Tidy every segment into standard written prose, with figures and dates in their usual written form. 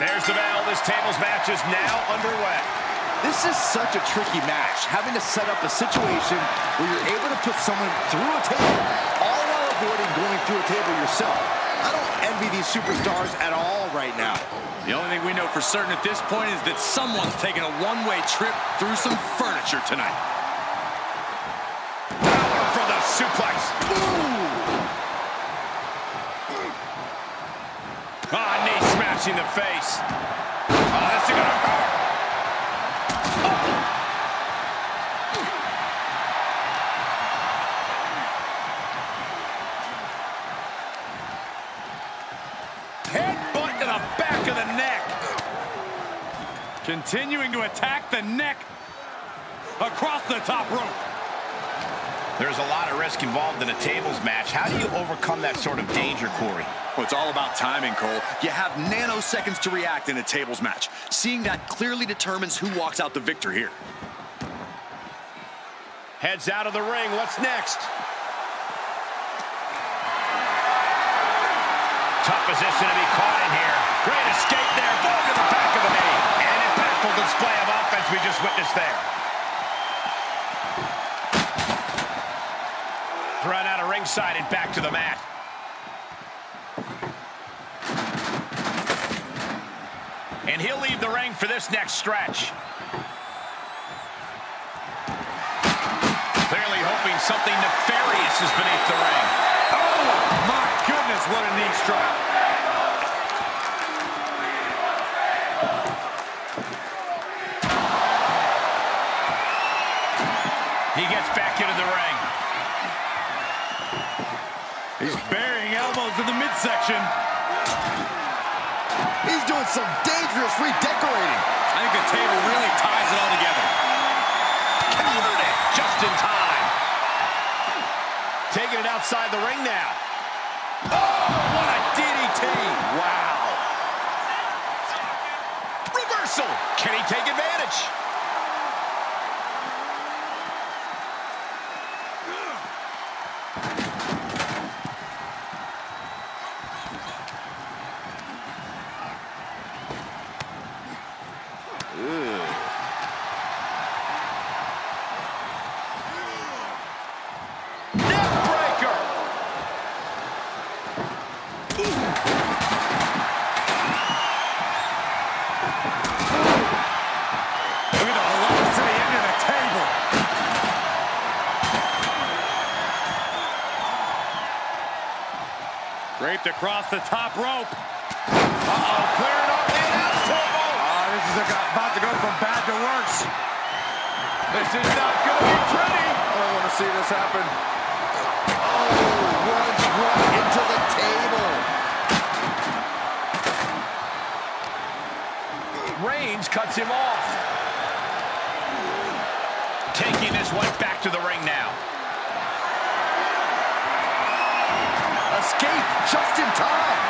There's the bell. This tables match is now underway. This is such a tricky match, having to set up a situation where you're able to put someone through a table, all while avoiding going through a table yourself. I don't envy these superstars at all right now. The only thing we know for certain at this point is that someone's taking a one-way trip through some furniture tonight. Power for the suplex. Knee smashing the face. Oh, this is gonna hurt. Headbutt to the back of the neck. Continuing to attack the neck across the top rope. There's a lot of risk involved in a tables match. How do you overcome that sort of danger, Corey? Well, it's all about timing, Cole. You have nanoseconds to react in a tables match. Seeing that clearly determines who walks out the victor here. Heads out of the ring. What's next? Tough position to be caught in here. Great escape there. Boom to the back of the knee. An impactful display of offense we just witnessed there. Thrown out of ringside and back to the mat. And he'll leave the ring for this next stretch. Clearly hoping something nefarious is beneath the ring. Oh, my goodness, what a knee strike. He gets back into the ring. He's burying elbows in the midsection. He's doing some dangerous redecorating. I think the table really ties it all together. Countered it just in time. Taking it outside the ring now. Oh, what a DDT. Wow. Reversal. Can he take advantage? Draped across the top rope. Uh-oh, cleared up the announce table. This is about to go from bad to worse. This is not going to be pretty. I don't want to see this happen. Oh, runs right into the table. Reigns cuts him off. Taking this one back to the ring now. Escape just in time.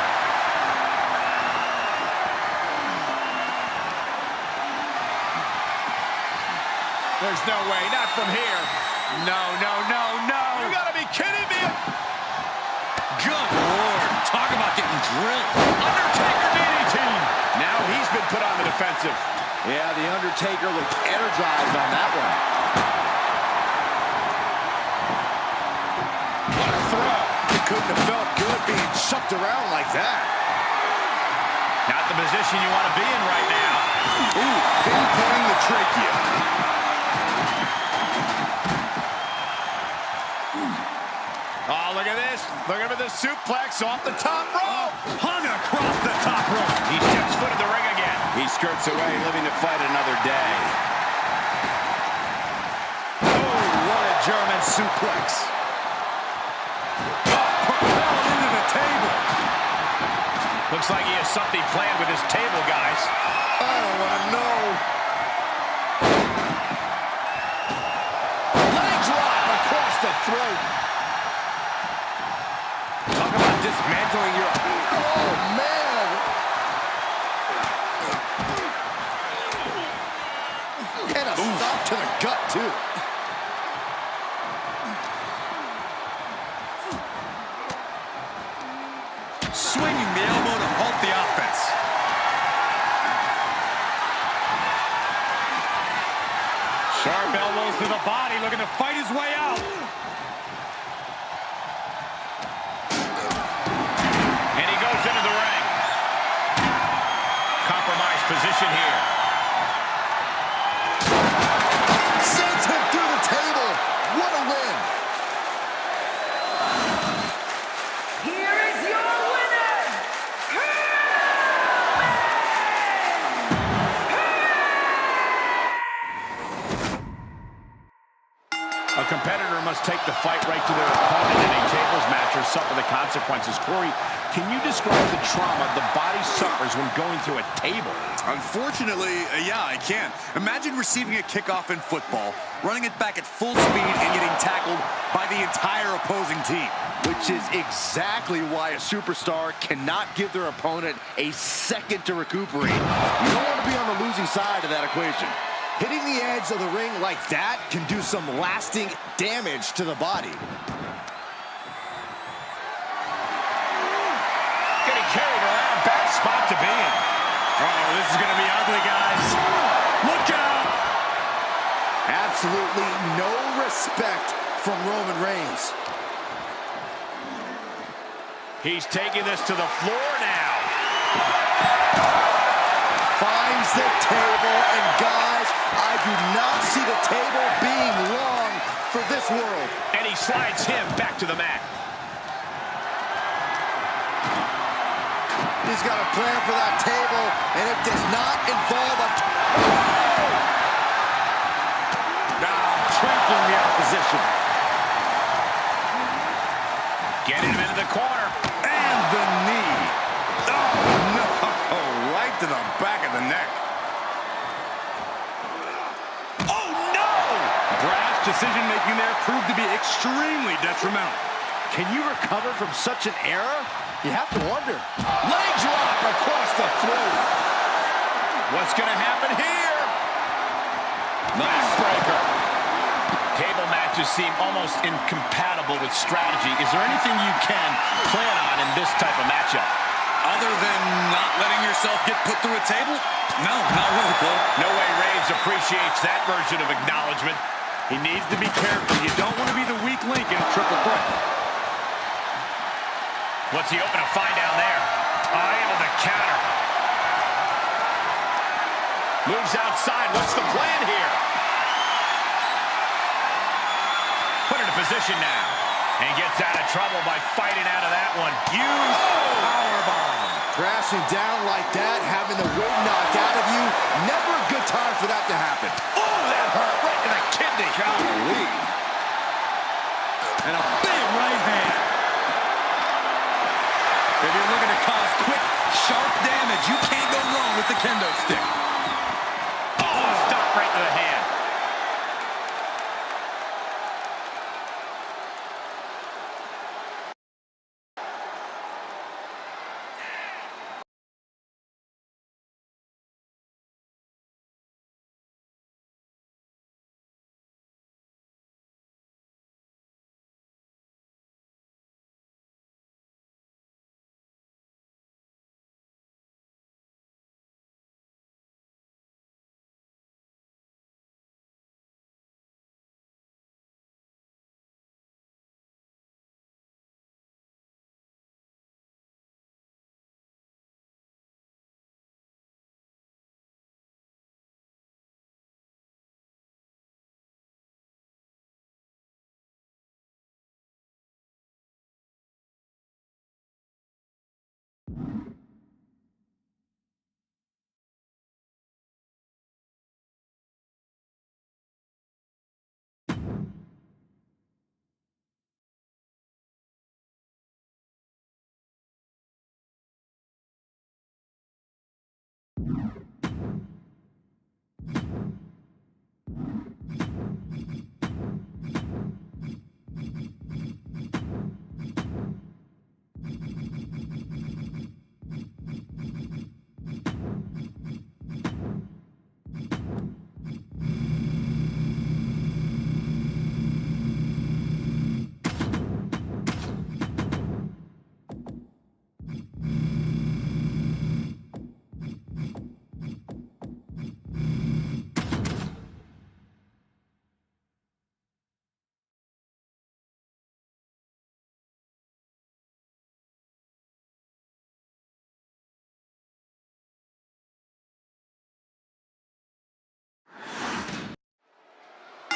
There's no way, not from here. No, no, no, no. You gotta be kidding me. Good Lord. Talk about getting drilled. Undertaker DDT. Now he's been put on the defensive. Yeah, the Undertaker looked energized on that one. What a throw. It couldn't have felt good being chucked around like that. Not the position you want to be in right now. Ooh, pinpointing the trachea. Oh, look at this. Look at the suplex off the top rope. Hung across the top rope. He steps foot in the ring again. He skirts away, living to fight another day. Oh, what a German suplex. Propelled into the table. Looks like he has something planned with his table, guys. I don't want to know. Leg drop across the throat. Talk about dismantling your... Oh, man. And a stop to the gut, too. Swinging the elbow to halt the offense. Sharp elbows to the body, looking to fight his way out. And he goes into the ring. Compromised position here. Sends him through the table. What a win. Here is your winner, A competitor must take the fight right to their opponent in a tables match or suffer the consequences. Corey, can you describe the trauma the body suffers when going through a table? Unfortunately, yeah, I can. Imagine receiving a kickoff in football, running it back at full speed, and getting tackled by the entire opposing team. Which is exactly why a superstar cannot give their opponent a second to recuperate. You don't want to be on the losing side of that equation. Hitting the edge of the ring like that can do some lasting damage to the body. Getting carried around, bad spot to be in. Oh, this is going to be ugly, guys. Look out! Absolutely no respect from Roman Reigns. He's taking this to the floor now. Finds the table, and guys, I do not see the table being long for this world. And he slides him back to the mat. He's got a plan for that table, and it does not involve a... Trampling the opposition. Getting him into the corner. And the knee. Oh, no. Right to the back of the neck. Oh, no! Brash decision-making there proved to be extremely detrimental. Can you recover from such an error? You have to wonder. Leg drop across the throat. What's going to happen here? Nice breaker. Table matches seem almost incompatible with strategy. Is there anything you can plan on in this type of matchup? Other than not letting yourself get put through a table? No, not really, Cole. No way Reigns appreciates that version of acknowledgement. He needs to be careful. You don't want to be the weak link in a triple threat. What's he open to find down there? Able to counter. Moves outside. What's the plan here? Put into position now. And gets out of trouble by fighting out of that one. Huge powerbomb. Crashing down like that, having the wind knocked out of you, never a good time for that to happen. Oh, that hurt right to the kidney. Golly. And a big right hand. If you're looking to cause quick, sharp damage, you can't go wrong with the kendo stick. Oh, stop right to the hand.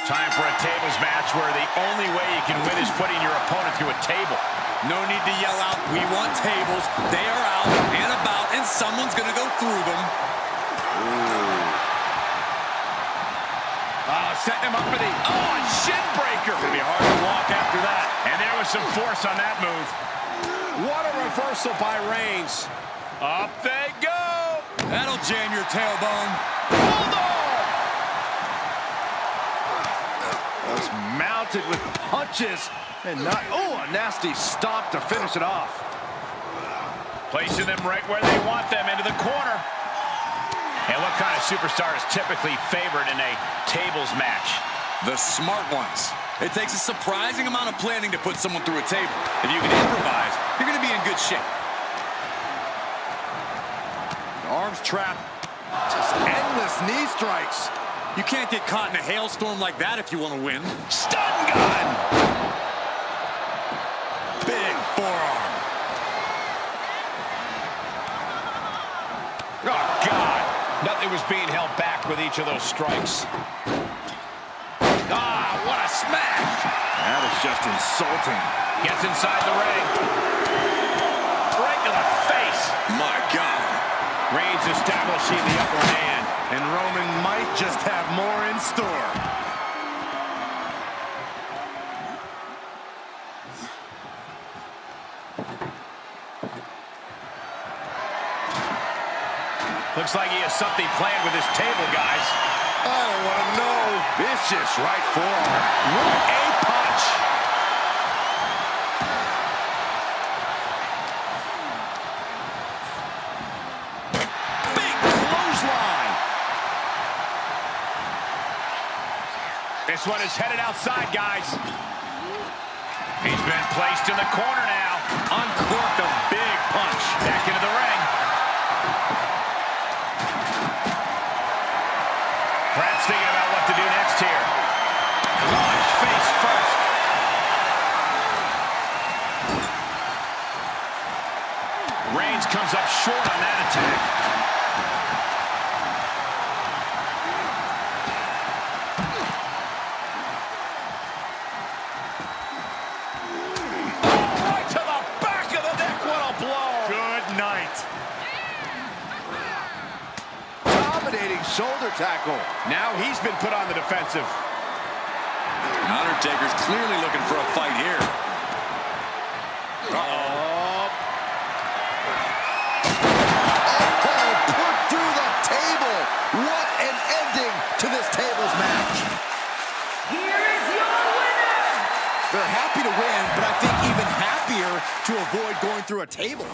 Time for a tables match where the only way you can win is putting your opponent through a table. No need to yell out, "We want tables." They are out and about, and someone's going to go through them. Setting him up for the, shin breaker. It's going to be hard to walk after that. And there was some force on that move. What a reversal by Reigns. Up they go. That'll jam your tailbone. Hold on. Was mounted with punches and not, a nasty stop to finish it off. Placing them right where they want them, into the corner. And what kind of superstar is typically favored in a tables match? The smart ones. It takes a surprising amount of planning to put someone through a table. If you can improvise, you're going to be in good shape. The arms trapped. Just endless knee strikes. You can't get caught in a hailstorm like that if you want to win. Stun gun! Big forearm. Oh, God. Nothing was being held back with each of those strikes. What a smash! That is just insulting. Gets inside the ring. Right to the face. My God. Reigns establishing the upper hand. And Roman might just have more in store. Looks like he has something planned with his table, guys. I don't want to know. Vicious right forearm. What a punch. Big clothesline. This one is headed outside, guys. He's been placed in the corner now. Uncorked a big punch. Back into the ring. Perhaps thinking about what to do next here. Launch face first. Reigns comes up short on that attack. Oh, right to the back of the neck. What a blow. Good night. Dominating shoulder tackle. Now he's been put on the defensive. Undertaker's clearly looking for a fight here. Uh-oh. Put through the table. What an ending to this tables match. Here is your winner! They're happy to win, but I think even happier to avoid going through a table.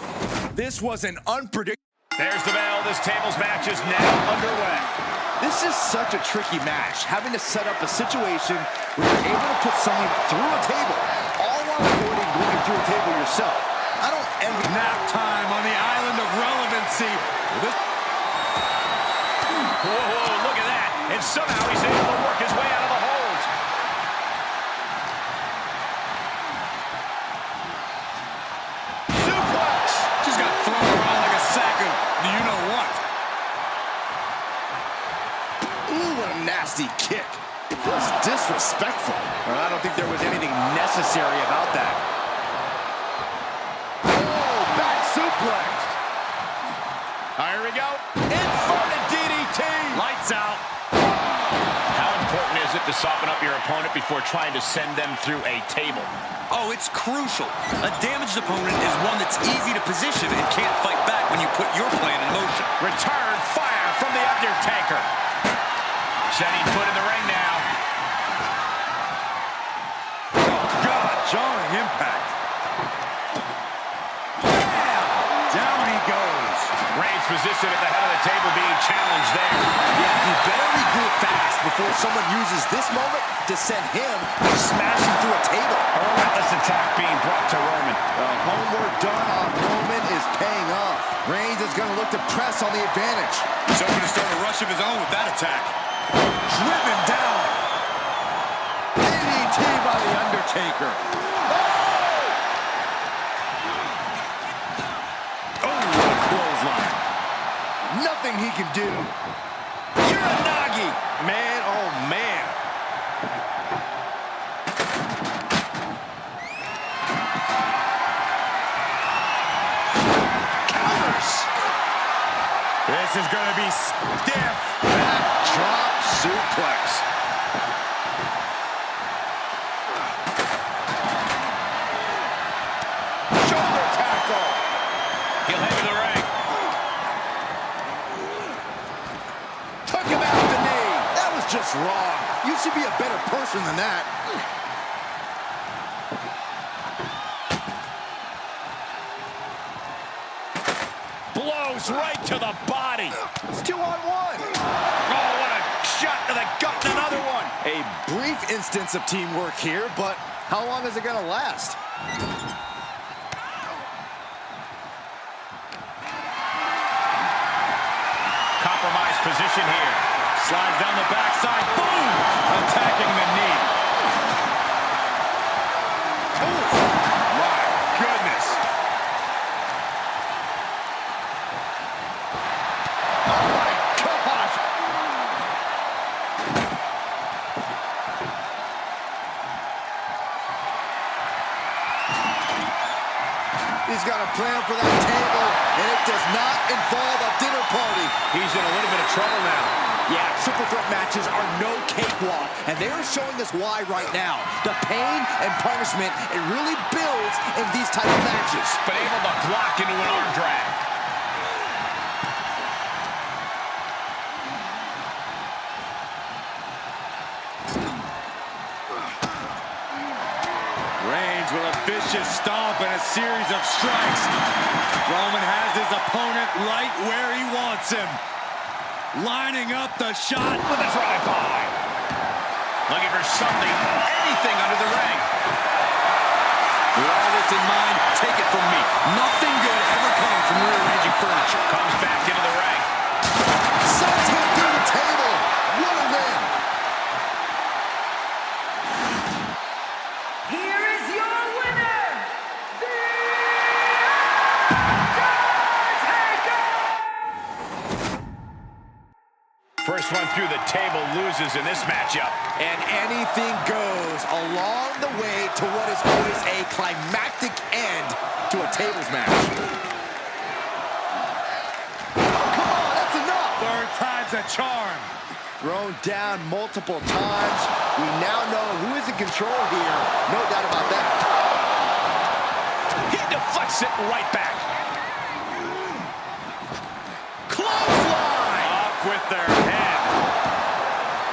This was an unpredictable. There's the bell. This tables match is now underway. This is such a tricky match, having to set up a situation where you're able to put someone through a table, all while avoiding going through a table yourself. I don't envy Nap time on the island of relevancy. Whoa, look at that. And somehow he's able to work his way out of the hold. Suplex. Just got thrown around like a sack of you-know-what. Ooh, what a nasty kick. It was disrespectful. Well, I don't think there was anything necessary about that. Oh, back suplex. Here we go. Inverted DDT. Lights out. How important is it to soften up your opponent before trying to send them through a table? Oh, it's crucial. A damaged opponent is one that's easy to position and can't fight back when you put your plan in motion. Return fire from the Undertaker. Setting foot in the ring now. Oh, God, jarring impact. Bam! Down he goes. Reigns positioned at the head of the table being challenged there. Yeah, you better regroup fast before someone uses this moment to send him smashing through a table. A relentless attack being brought to Roman. The homework done on Roman is paying off. Reigns is going to look to press on the advantage. He's hoping to start a rush of his own with that attack. Driven down. DDT by The Undertaker. Oh, what a clothesline. Nothing he can do. Uranagi. Man, oh man. This is going to be stiff. Backdrop suplex. Shoulder tackle. He'll head to the ring. Took him out the knee. That was just wrong. You should be a better person than that. Blows right to the body. It's 2-on-1. Oh, what a shot to the gut and another one. A brief instance of teamwork here, but how long is it going to last? Compromised position here. Slides down the backside. Boom! Attacking the knee. Oh, my goodness. Oh, my gosh. He's got a plan for that table, and it does not involve a dinner party. He's in a little bit of trouble now. Yeah, super threat matches are no cakewalk, and they are showing us why right now. The pain and punishment, it really builds in these type of matches. But able to block into an arm drag. Reigns with a vicious stomp and a series of strikes. Roman has his opponent right where he wants him. Lining up the shot With a drive-by. Looking for something, anything under the ring. With all this in mind, take it from me. Nothing good ever comes from rearranging furniture. Comes back into the ring. Sends him through the table. What a win. Here is your winner, The Undertaker! First one through the table loses in this matchup. And anything goes along the way to what is always a climactic end to a tables match. Oh, come on, that's enough. Third time's a charm. Thrown down multiple times. We now know who is in control here. No doubt about that. He deflects it right back. Clothesline! Off with their head.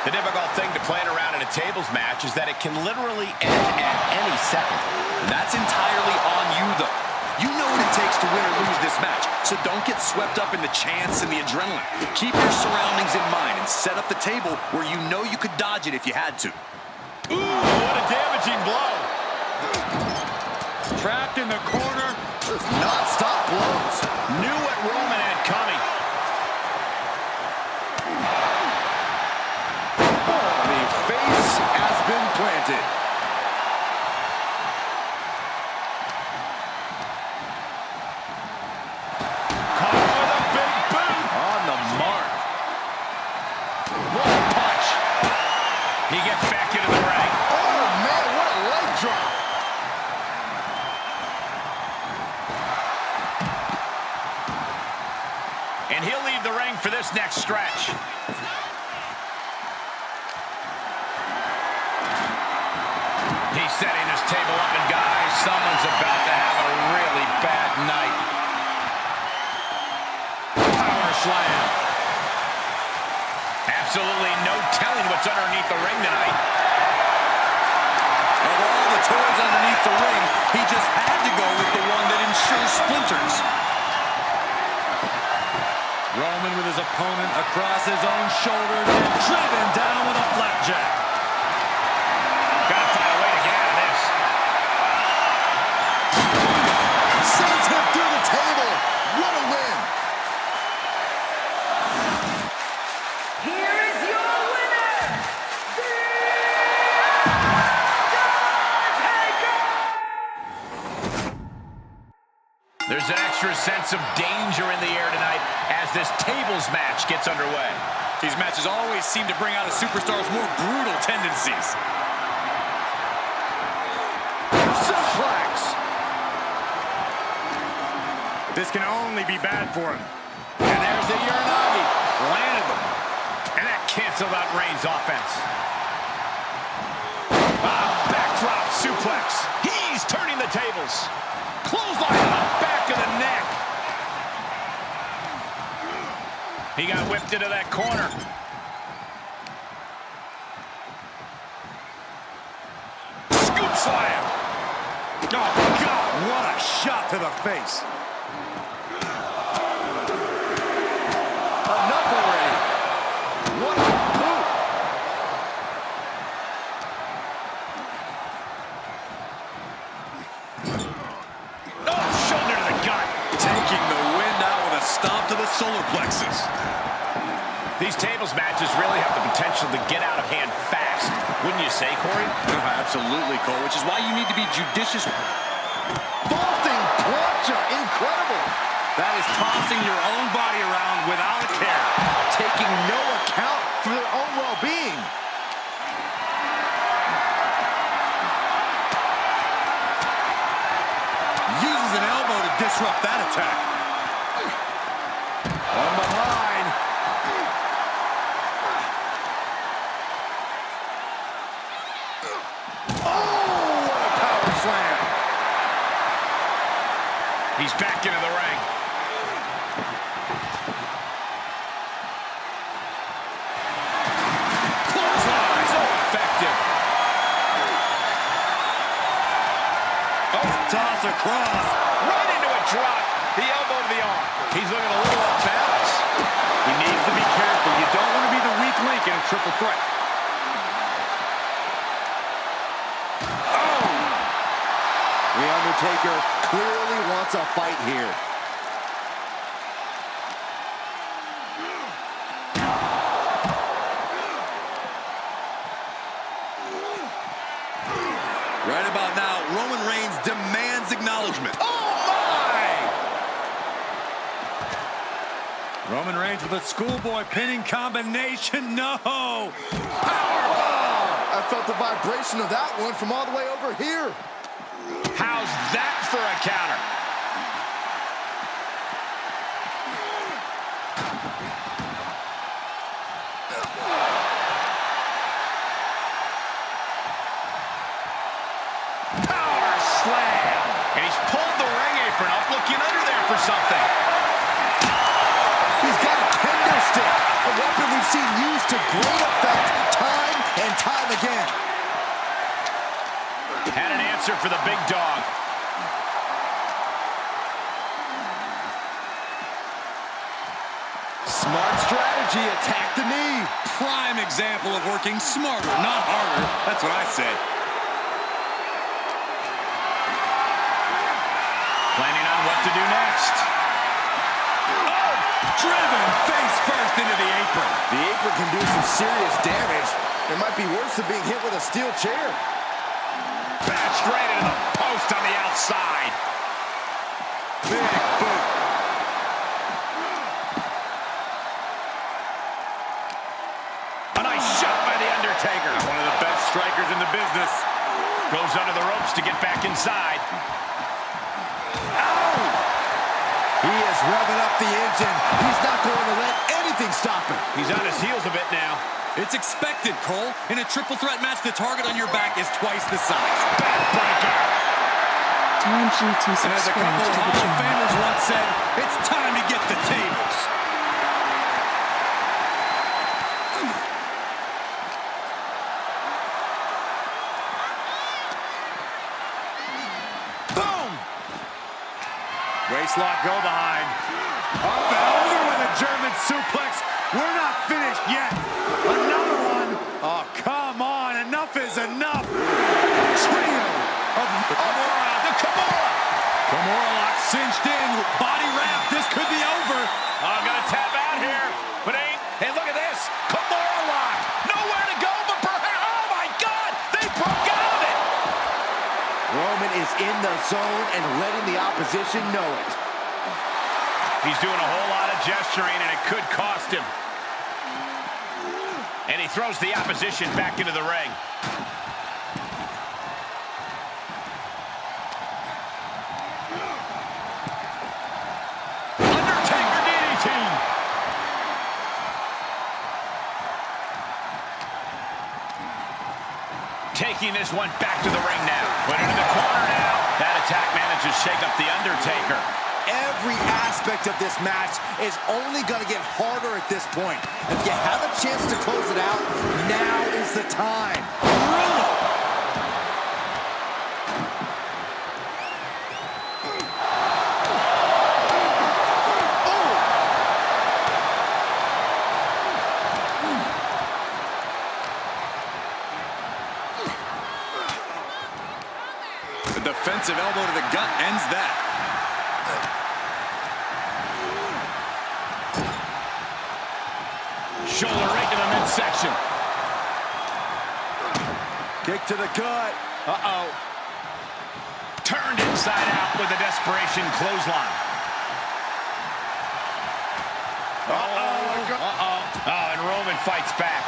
The difficult thing to plan around in a tables match is that it can literally end at any second. And that's entirely on you, though. You know what it takes to win or lose this match, so don't get swept up in the chance and the adrenaline. Keep your surroundings in mind and set up the table where you know you could dodge it if you had to. Ooh, what a damaging blow. Trapped in the corner. Non-stop blows. Knew what Roman had coming. The face has been planted. Caught with a big boot. On the mark. What a punch. He gets back into the ring. Oh, man, what a leg drop. And he'll leave the ring for this next stretch. He's setting this table up, and guys, someone's about to have a really bad night. Power slam. Absolutely no telling what's underneath the ring tonight. Of all the toys underneath the ring, he just had to go with the one that ensures splinters. Roman with his opponent across his own shoulders and driven down with a flapjack. Gotta find a way to get out of this. Sends him through the table. What a win. Here is your winner, The Undertaker! There's an extra sense of danger in the air tonight as this tables match gets underway. These matches always seem to bring out a superstar's more brutal tendencies. Suplex. This can only be bad for him. And there's the Uranage. Planted them. And that canceled out Reigns' offense. Backdrop suplex. He's turning the tables. Clothesline on the back of the neck. He got whipped into that corner. Scoop slam. Oh, God, what a shot to the face. Enough already. What a boot. Oh, shoulder to the gut. Taking the wind out with a stomp to the solar plexus. These tables matches really have the potential to get out of hand fast. Wouldn't you say, Corey? Absolutely, Cole, which is why you need to be judicious. Vaulting plancha. Incredible. That is tossing your own body around without a care. Taking no account for their own well-being. Uses an elbow to disrupt that attack. One behind. Oh, what a power slam. He's back into the ring. Clothesline. So effective. Toss across. Right into a drop. The elbow to the arm. He's looking a little off balance. He needs to be careful. You don't want to be the weak link in a triple threat. Oh! The Undertaker clearly wants a fight here. Right about now, Roman Reigns demands acknowledgement. Oh, my! Roman Reigns with a schoolboy pinning combination. No! Powerbomb! I felt the vibration of that one from all the way over here. How's that for a counter? Power slam. And he's pulled the ring apron up, looking under there for something. He's got a kendo stick, a weapon we've seen used to great effect time and time again. Had an answer for the big dog. Smart strategy, attack the knee. Prime example of working smarter, not harder. That's what I say. Planning on what to do next. Oh! Driven face first into the apron. The apron can do some serious damage. It might be worse than being hit with a steel chair. Bashed right into the post on the outside. Big boot. A nice shot by The Undertaker. One of the best strikers in the business. Goes under the ropes to get back inside. Ow! He is revving up the engine. He's not going to let anything stop him. He's on his heels a bit now. It's expected, Cole. In a triple threat match, the target on your back is twice the size. Backbreaker. Time you to And as a subscribe couple to of the Hall of channel. Famers once said, it's time to get the tables. Boom. Waistlock go behind. Up and over with a German suplex. We're not finished yet. Another one. Oh, come on. Enough is enough. Trio of Kimura. The Kimura. Kimura lock cinched in. Body wrap. This could be over. I'm going to tap out here. But ain't. Hey, look at this. Kimura lock. Nowhere to go but perhaps. Oh, my God. They broke out of it. Roman is in the zone and letting the opposition know it. He's doing a whole lot of gesturing, and it could cost him. And he throws the opposition back into the ring. Undertaker DDT. Taking this one back to the ring now. Put it in the corner now. That attack manages to shake up The Undertaker. Every aspect of this match is only going to get harder at this point. If you have a chance to close it out, now is the time. The defensive elbow to the gut ends that. Shoulder right to the midsection. Kick to the gut. Uh-oh. Turned inside out with a desperation clothesline. Uh-oh. Oh, and Roman fights back.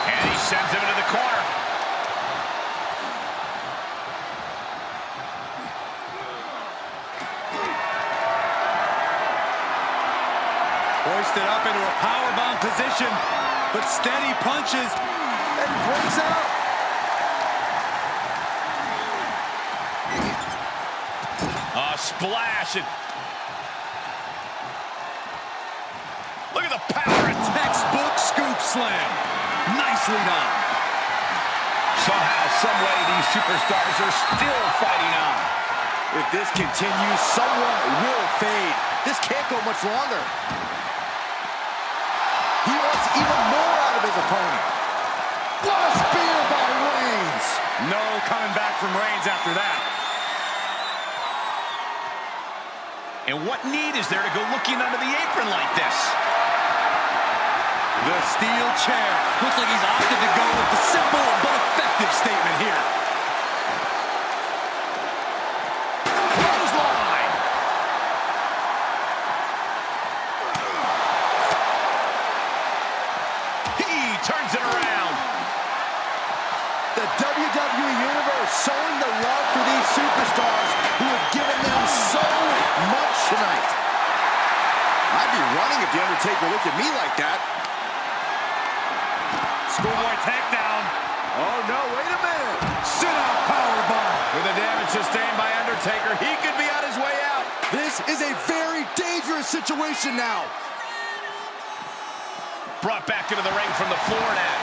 And he sends him into the corner. Hoisted up into a powerbomb position, but steady punches and breaks out. Splash it. Look at the power. Textbook scoop slam. Nicely done. Somehow, some way, these superstars are still fighting on. If this continues, someone will fade. This can't go much longer. He wants even more out of his opponent. What a spear by Reigns. No coming back from Reigns after that. And what need is there to go looking under the apron like this? The steel chair. Looks like he's opted to go with the simple but effective statement here. Clothesline. He turns it around. The WWE Universe showing the love for these superstars who have given them so much tonight. I'd be running if The Undertaker looked at me like that. Schoolboy takedown. Oh no, wait a minute. Sit-out powerbomb. With the damage sustained by Undertaker, he could be on his way out. This is a very dangerous situation now. Brought back into the ring from the floor now.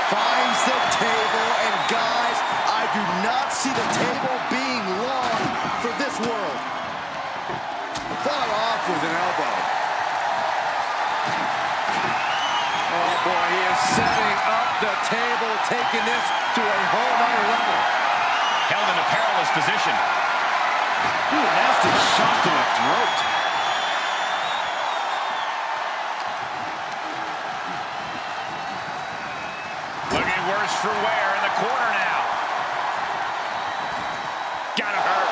Finds the table, and guys, I do not see the table being long for this world. Fought off with an elbow. Oh boy, he is setting up the table, taking this to a whole nother level. Held in a perilous position. Ooh, a nasty shot to the throat. Looking worse for wear in the corner now. Gotta hurt.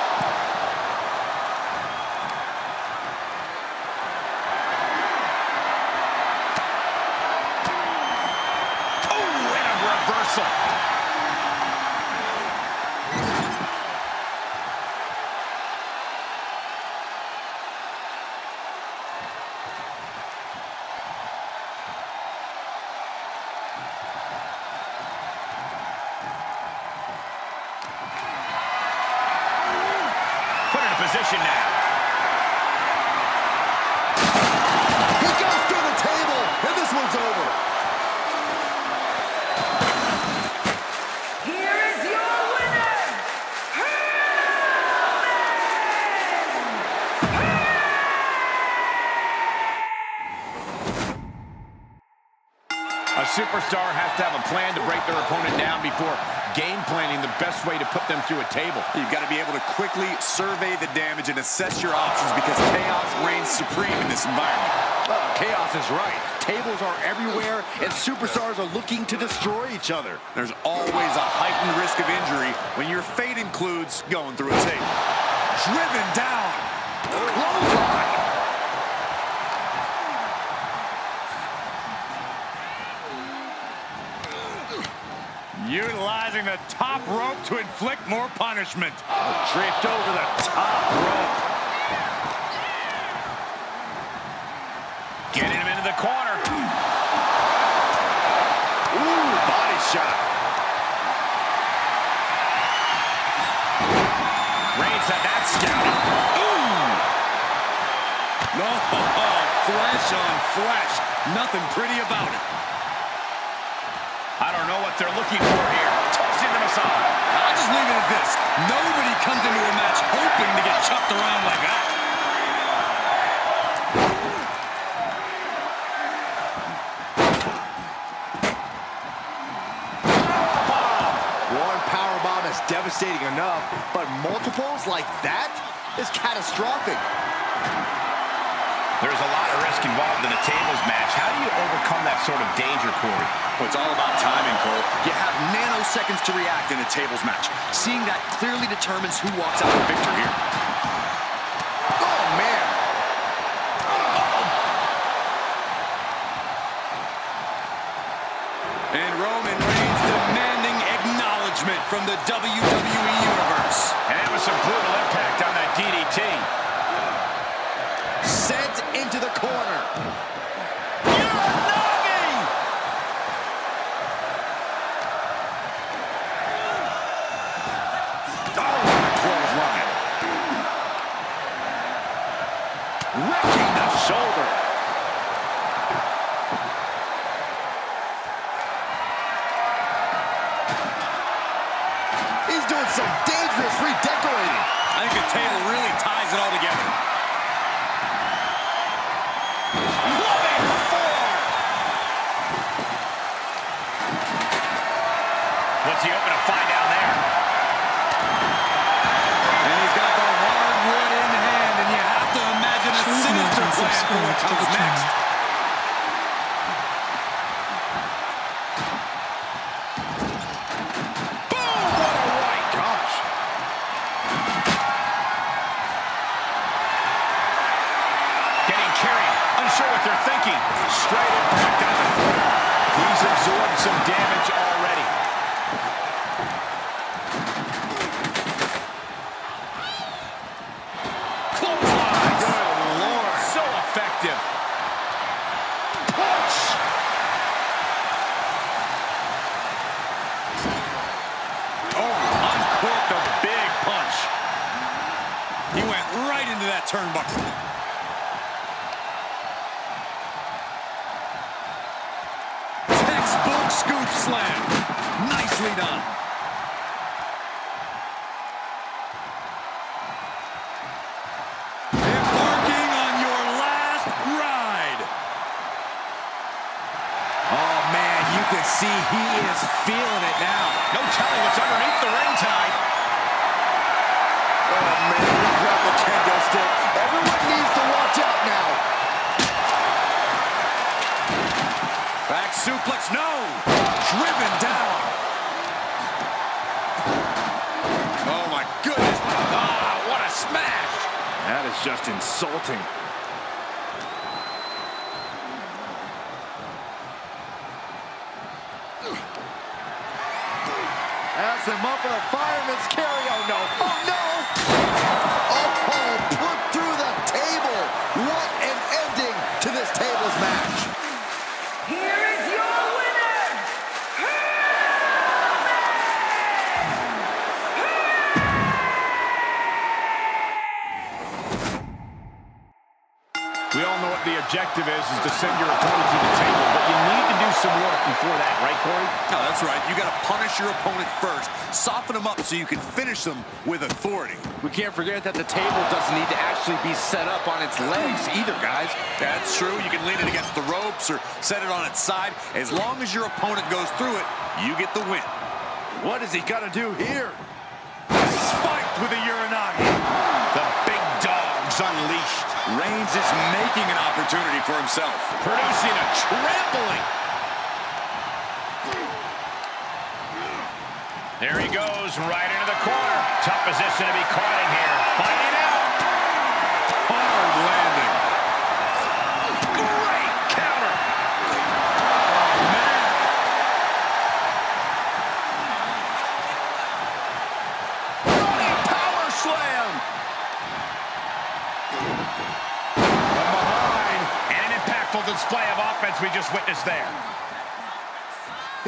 Oh, and a reversal. Position now. He goes through the table, and this one's over. Here is your winner, A superstar has to have a plan to break their opponent down before game planning the best way to put them through a table. You've got to be able to quickly survey the damage and assess your options because chaos reigns supreme in this environment. Chaos is right. Tables are everywhere, and superstars are looking to destroy each other. There's always a heightened risk of injury when your fate includes going through a table. Driven down. Clothesline. Utilizing the top rope to inflict more punishment. Tripped over the top rope. Getting him into the corner. Ooh, body shot. Reigns had that scouting. Ooh! No, flesh on flesh. Nothing pretty about it. I don't know what they're looking for here. Tossing them aside. I'll just leave it at this. Nobody comes into a match hoping to get chucked around like that. One powerbomb is devastating enough, but multiples like that is catastrophic. There's a lot of risk involved in a tables match. How do you overcome that sort of danger, Corey? Well, it's all about timing, Cole. You have nanoseconds to react in a tables match. Seeing that clearly determines who walks out the victor here. Oh, man. And Roman Reigns demanding acknowledgement from the WWE Universe. And that was some brutal impact on that DDT. Sent into the corner. Wrecking the shoulder. He's doing some dangerous redecorating. I think the table really ties it all together. What's he hoping to find down there? And he's got the hardwood in hand, and you have to imagine a sinister plan for what comes next. Boom! What a right. Gosh. Getting carried. Unsure what they're thinking. Straight impact on the floor. He's absorbed some damage already. Clothesline. Good Lord. So effective. Punch. Oh, uncorked a big punch. He went right into that turnbuckle. Textbook scoop slam. Nicely done. Embarking on your last ride. Oh, man, you can see he is feeling it now. No telling what's underneath the ring tonight. Oh, man, he grabbed the kendo stick. Everyone needs to watch out now. Back suplex, no. Driven down. Oh, my goodness. Ah, what a smash. That is just insulting. Has him up in a fireman's carry. Oh, no. Oh, no. Oh, put through the table. What an ending to this tables match. Here is your winner, We all know what the objective is to send your opponent to the table, but you need to do some work before that, right, Corey? No, that's right. You got to punish your opponent first. Soften them up so you can finish them with authority. We can't forget that the table doesn't need to actually be set up on its legs either, guys. That's true. You can lean it against the ropes or set it on its side. As long as your opponent goes through it, you get the win. What is he gonna do here? Spiked with a Uranagi. The big dog's unleashed. Reigns is making an opportunity for himself. Producing a trampling. There he goes, right into the corner. Tough position to be caught in here. Fighting out. Hard landing. Great counter. Running power slam. From behind. And an impactful display of offense we just witnessed there.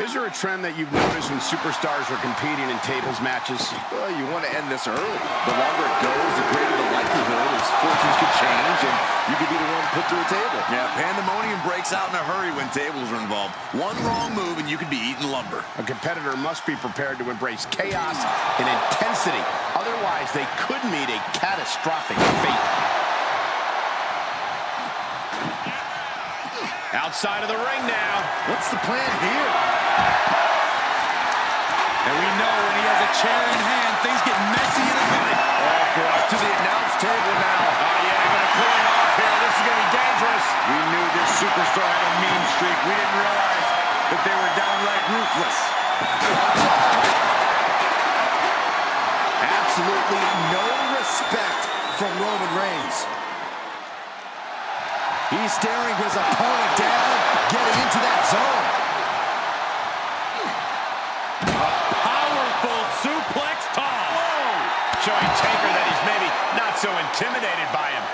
Is there a trend that you've noticed when superstars are competing in tables matches? Well, you want to end this early. The longer it goes, the greater the likelihood is fortunes could change and you could be the one put through a table. Yeah, pandemonium breaks out in a hurry when tables are involved. One wrong move and you could be eating lumber. A competitor must be prepared to embrace chaos and intensity. Otherwise, they could meet a catastrophic fate. Outside of the ring now. What's the plan here? And we know when he has a chair in hand, things get messy in a minute. Oh, brought to the announce table now. Oh, yeah, they're going to clear it off here. This is going to be dangerous. We knew this superstar had a mean streak. We didn't realize that they were downright ruthless. Absolutely no respect from Roman Reigns. He's staring his opponent down, getting into that zone. Powerful suplex toss. Whoa. Showing Taker that he's maybe not so intimidated by him.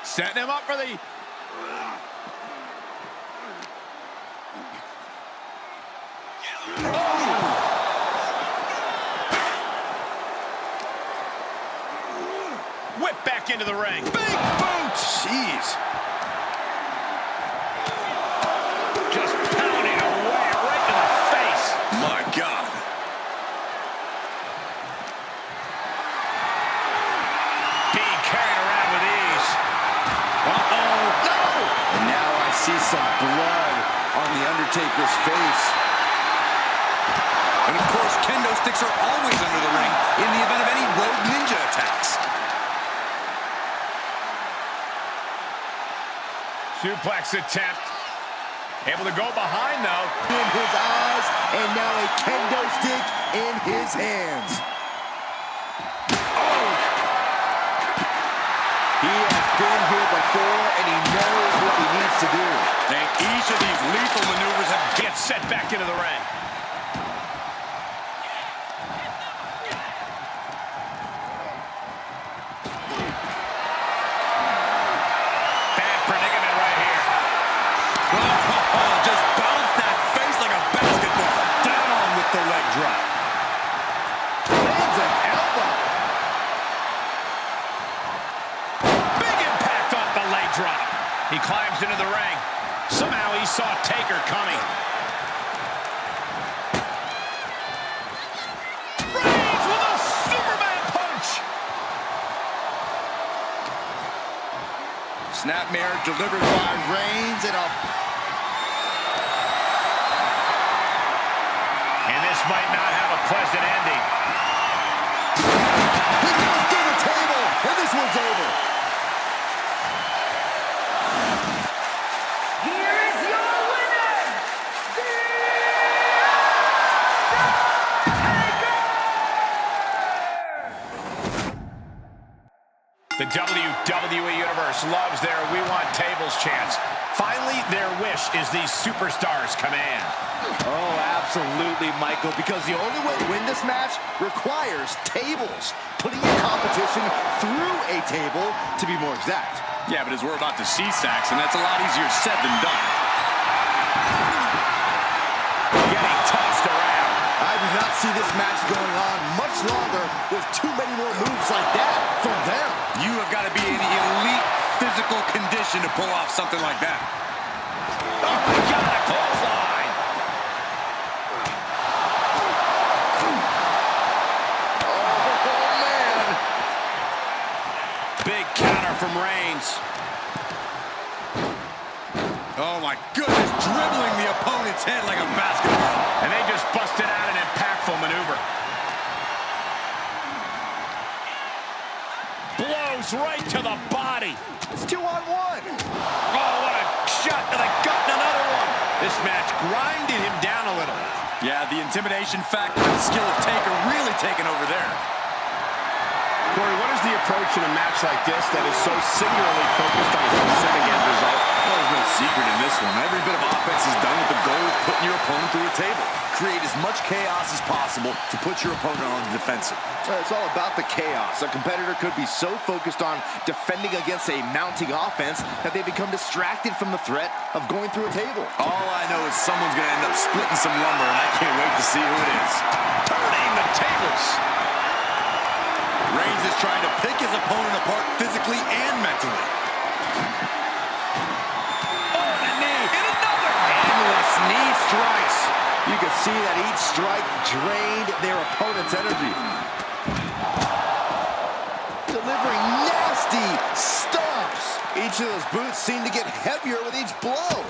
Setting him up for the... Whip back into the ring. Big boot! Jeez. Just pounding away right to the face. My God. Being carried around with ease. Uh-oh. No! And now I see some blood on the Undertaker's face. And of course, kendo sticks are always under the ring in the event of any rogue ninja attacks. Suplex attempt. Able to go behind, though. In his eyes, and now a kendo stick in his hands. Oh! He has been here before, and he knows what he needs to do. And each of these lethal maneuvers have Gets set back into the ring. Bad predicament right here. just bounce that face like a basketball. Down with the leg drop. Lands an elbow. Big impact off the leg drop. He climbs into the ring. Somehow he saw Taker coming. Reigns with a Superman punch. Snapmare delivered by Reigns and This might not have a pleasant ending. he goes through the table, and this one's over. Here is your winner, The WWE Universe loves their We Want Tables chants. Finally, their wish is these superstars' command. Oh, absolutely, Michael, because the only way to win this match requires tables. Putting your competition through a table, to be more exact. Yeah, but as we're about to see, Saxon, that's a lot easier said than done. Getting tossed around. I do not see this match going on much longer with too many more moves like that from them. You have got to be in elite physical condition to pull off something like that. Oh, my God, a clothesline. Oh, man. Big counter from Reigns. Oh, my goodness, dribbling the opponent's head like a basketball. And they just busted out an impactful maneuver. Blows right to the body. It's 2-on-1. Oh, what a shot to the gut and another one. This match grinded him down a little. Yeah, the intimidation factor and the skill of Taker really taking over there. Corey, what is the approach in a match like this that is so singularly focused on a specific end result? Well, there's no secret in this one. Every bit of offense is done with the goal of putting your opponent through a table. Create as much chaos as possible to put your opponent on the defensive. It's all about the chaos. A competitor could be so focused on defending against a mounting offense that they become distracted from the threat of going through a table. All I know is someone's going to end up splitting some lumber, and I can't wait to see who it is. Turning the tables. Reigns is trying to pick his opponent apart physically and mentally. Oh, the knee. And another. Endless knee strikes. You can see that each strike drained their opponent's energy. Delivering nasty stomps. Each of those boots seem to get heavier with each blow.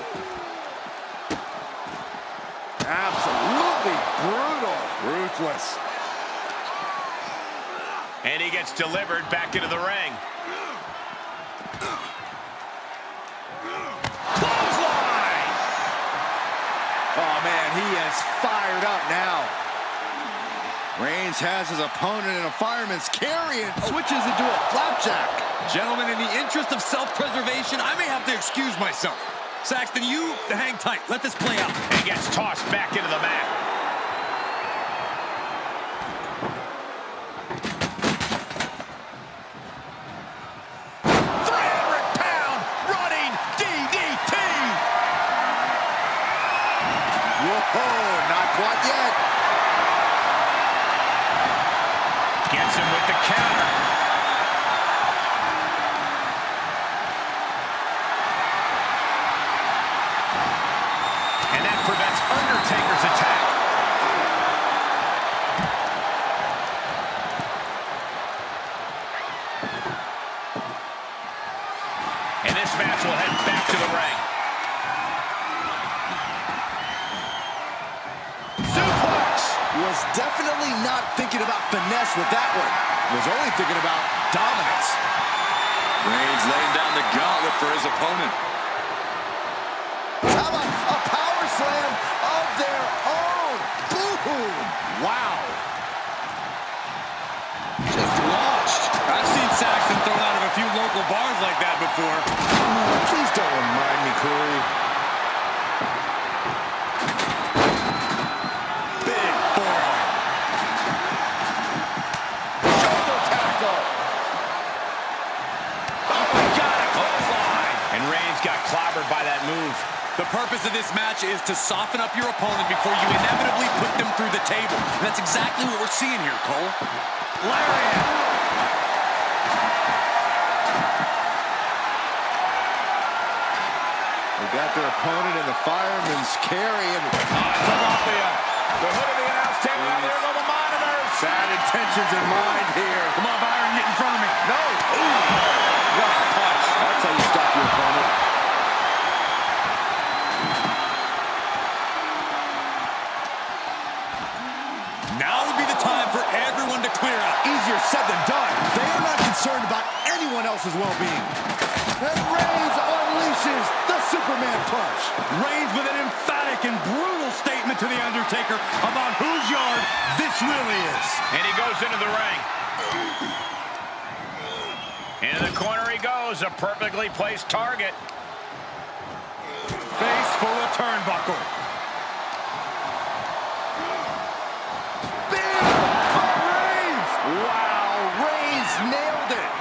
Absolutely brutal. Ruthless. And he gets delivered back into the ring. Clothesline! Oh, man, he is fired up now. Reigns has his opponent in a fireman's carry and switches into a flapjack. Gentlemen, in the interest of self-preservation, I may have to excuse myself. Saxton, you hang tight. Let this play out. And he gets tossed back into the mat. Whoa, not quite yet. Gets him with the counter. And that prevents Undertaker's attack. And this match will head back to the ring. Was definitely not thinking about finesse with that one. Was only thinking about dominance. Reigns laying down the gauntlet for his opponent. How about a power slam of their own? Boom! Wow. Just launched. I've seen Saxton thrown out of a few local bars like that before. Please don't remind me, Corey. Clobbered by that move. The purpose of this match is to soften up your opponent before you inevitably put them through the table. And that's exactly what we're seeing here, Cole. Lariat. They got their opponent in the fireman's carry. And come off the hood of the announce table. Out there go the monitors. Bad intentions in mind here. Come on, Byron, get in front of me. No. Ooh. What a punch. That's how you stop your opponent. Now would be the time for everyone to clear out. Easier said than done. They are not concerned about anyone else's well-being. And Reigns unleashes the Superman punch. Reigns with an emphatic and brutal statement to The Undertaker about whose yard this really is. And he goes into the ring. Into the corner he goes, a perfectly placed target. Face full of turnbuckle. Big by Reigns. Wow, Reigns nailed it.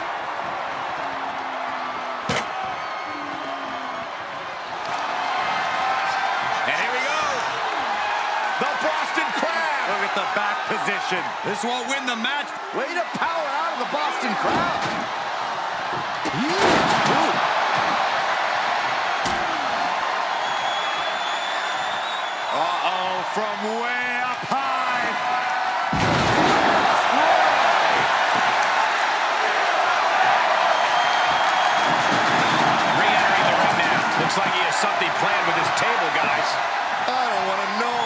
And here we go. The Boston Crab. Look at the back position. This won't win the match. Way to power out of the Boston Crab. Huge boot. Uh-oh, from way up high. Re-entering the ring now. Looks like he has something planned with his table, guys. I don't want to know.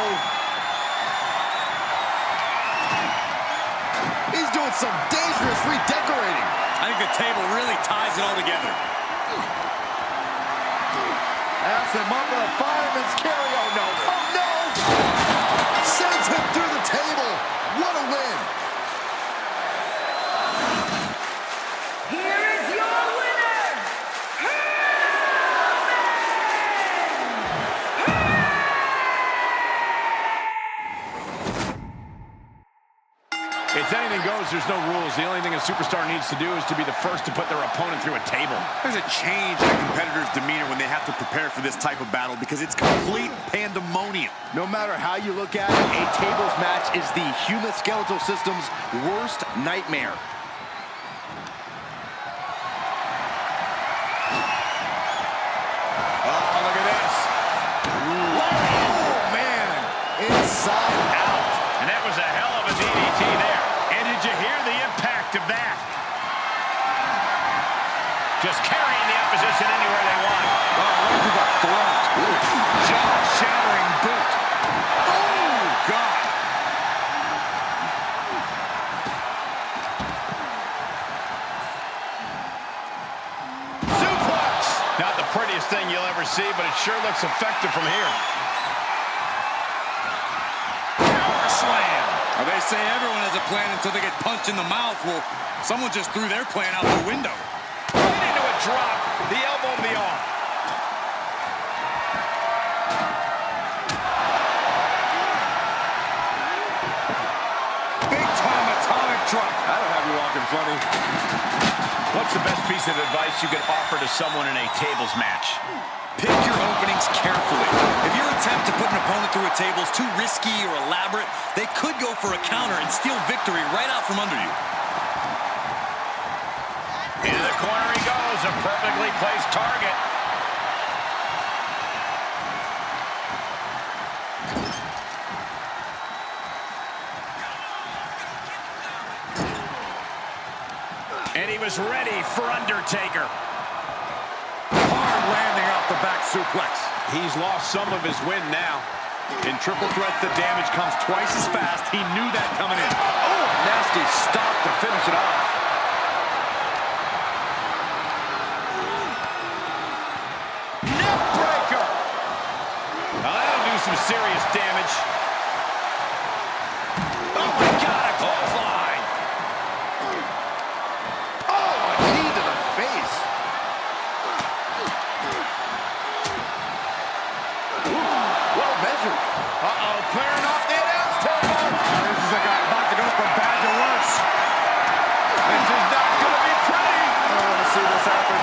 He's doing some dangerous redecorating. I think the table really ties it all together. That's him up with a fireman's carry. Oh, no. Oh, no. Sends him through the table. What a win. Here is your winner, tables, the only thing a superstar needs to do is to be the first to put their opponent through a table. There's a change in a competitor's demeanor when they have to prepare for this type of battle because it's complete pandemonium. No matter how you look at it, a tables match is the human skeletal system's worst nightmare. Oh, look at this. Oh, man. Inside out. And that was a hell of a DDT there. And did you hear the impact of that? Just carrying the opposition anywhere they want. Oh, right to the throat. Jaw-shattering boot. Oh, God. Suplex! Not the prettiest thing you'll ever see, but it sure looks effective from here. Power slam! Well, they say everyone has a plan until they get punched in the mouth. Well, someone just threw their plan out the window. Right into a drop. The elbow of the arm. Big-time atomic drop. That'll have you walking funny. What's the best piece of advice you could offer to someone in a tables match? Pick your openings carefully. If your attempt to put an opponent through a table is too risky or elaborate, they could go for a counter and steal victory right out from under you. Into the corner he goes, a perfectly placed target. And he was ready for Undertaker. Hard landing off the back suplex. He's lost some of his wind now. In triple threats, the damage comes twice as fast. He knew that coming in. Oh, nasty stop to finish it off. Neck breaker. Now that'll do some serious damage. Oh my God, a clothesline. Oh, a knee to the face. Well measured. Uh-oh, clearing off the announce table. This is a guy about to go from bad to worse. This is not going to be pretty. I don't want to see this happen.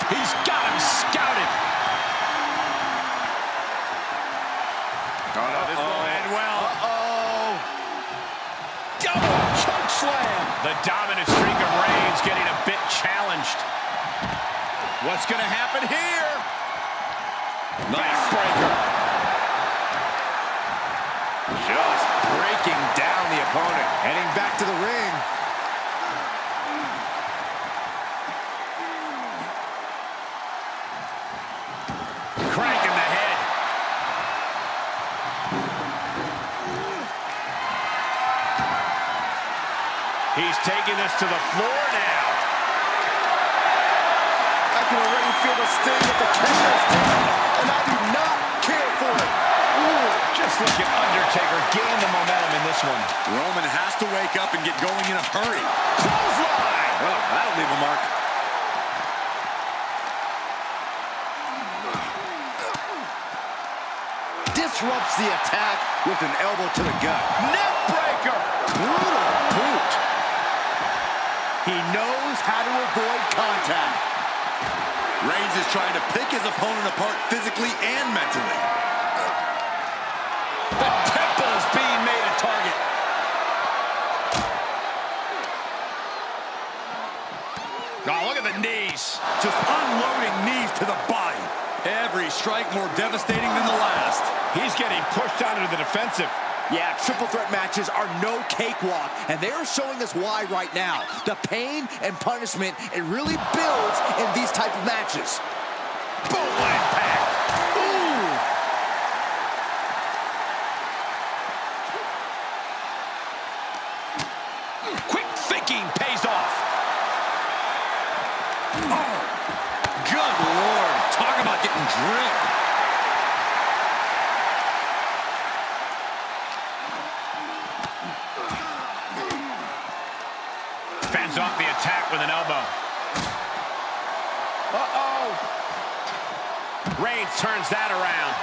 He's got him scouted. Oh, no, this won't end well. Uh-oh. Double choke slam. The dominant streak of Reigns getting a bit challenged. What's going to happen here? Nice breaker. Just breaking down the opponent. Heading back to the ring. Cranking the head. He's taking this to the floor now. I can already feel the sting of the camera's down, and I do not care for it. Ooh. Just look at Undertaker gain the momentum in this one. Roman has to wake up and get going in a hurry. Clothesline. Oh, that'll leave a mark. Disrupts the attack with an elbow to the gut. Neck breaker. Brutal boot. He knows how to avoid contact. Reigns is trying to pick his opponent apart physically and mentally. The temple is being made a target. Oh, look at the knees. Just unloading knees to the body. Every strike more devastating than the last. He's getting pushed onto the defensive. Yeah, triple threat matches are no cakewalk, and they are showing us why right now. The pain and punishment, it really builds in these type of matches. Boom, impact. Ooh! Quick thinking pays off. Oh, good Lord. Talk about getting drilled. Fends off the attack with an elbow. Uh-oh. Reigns turns that around.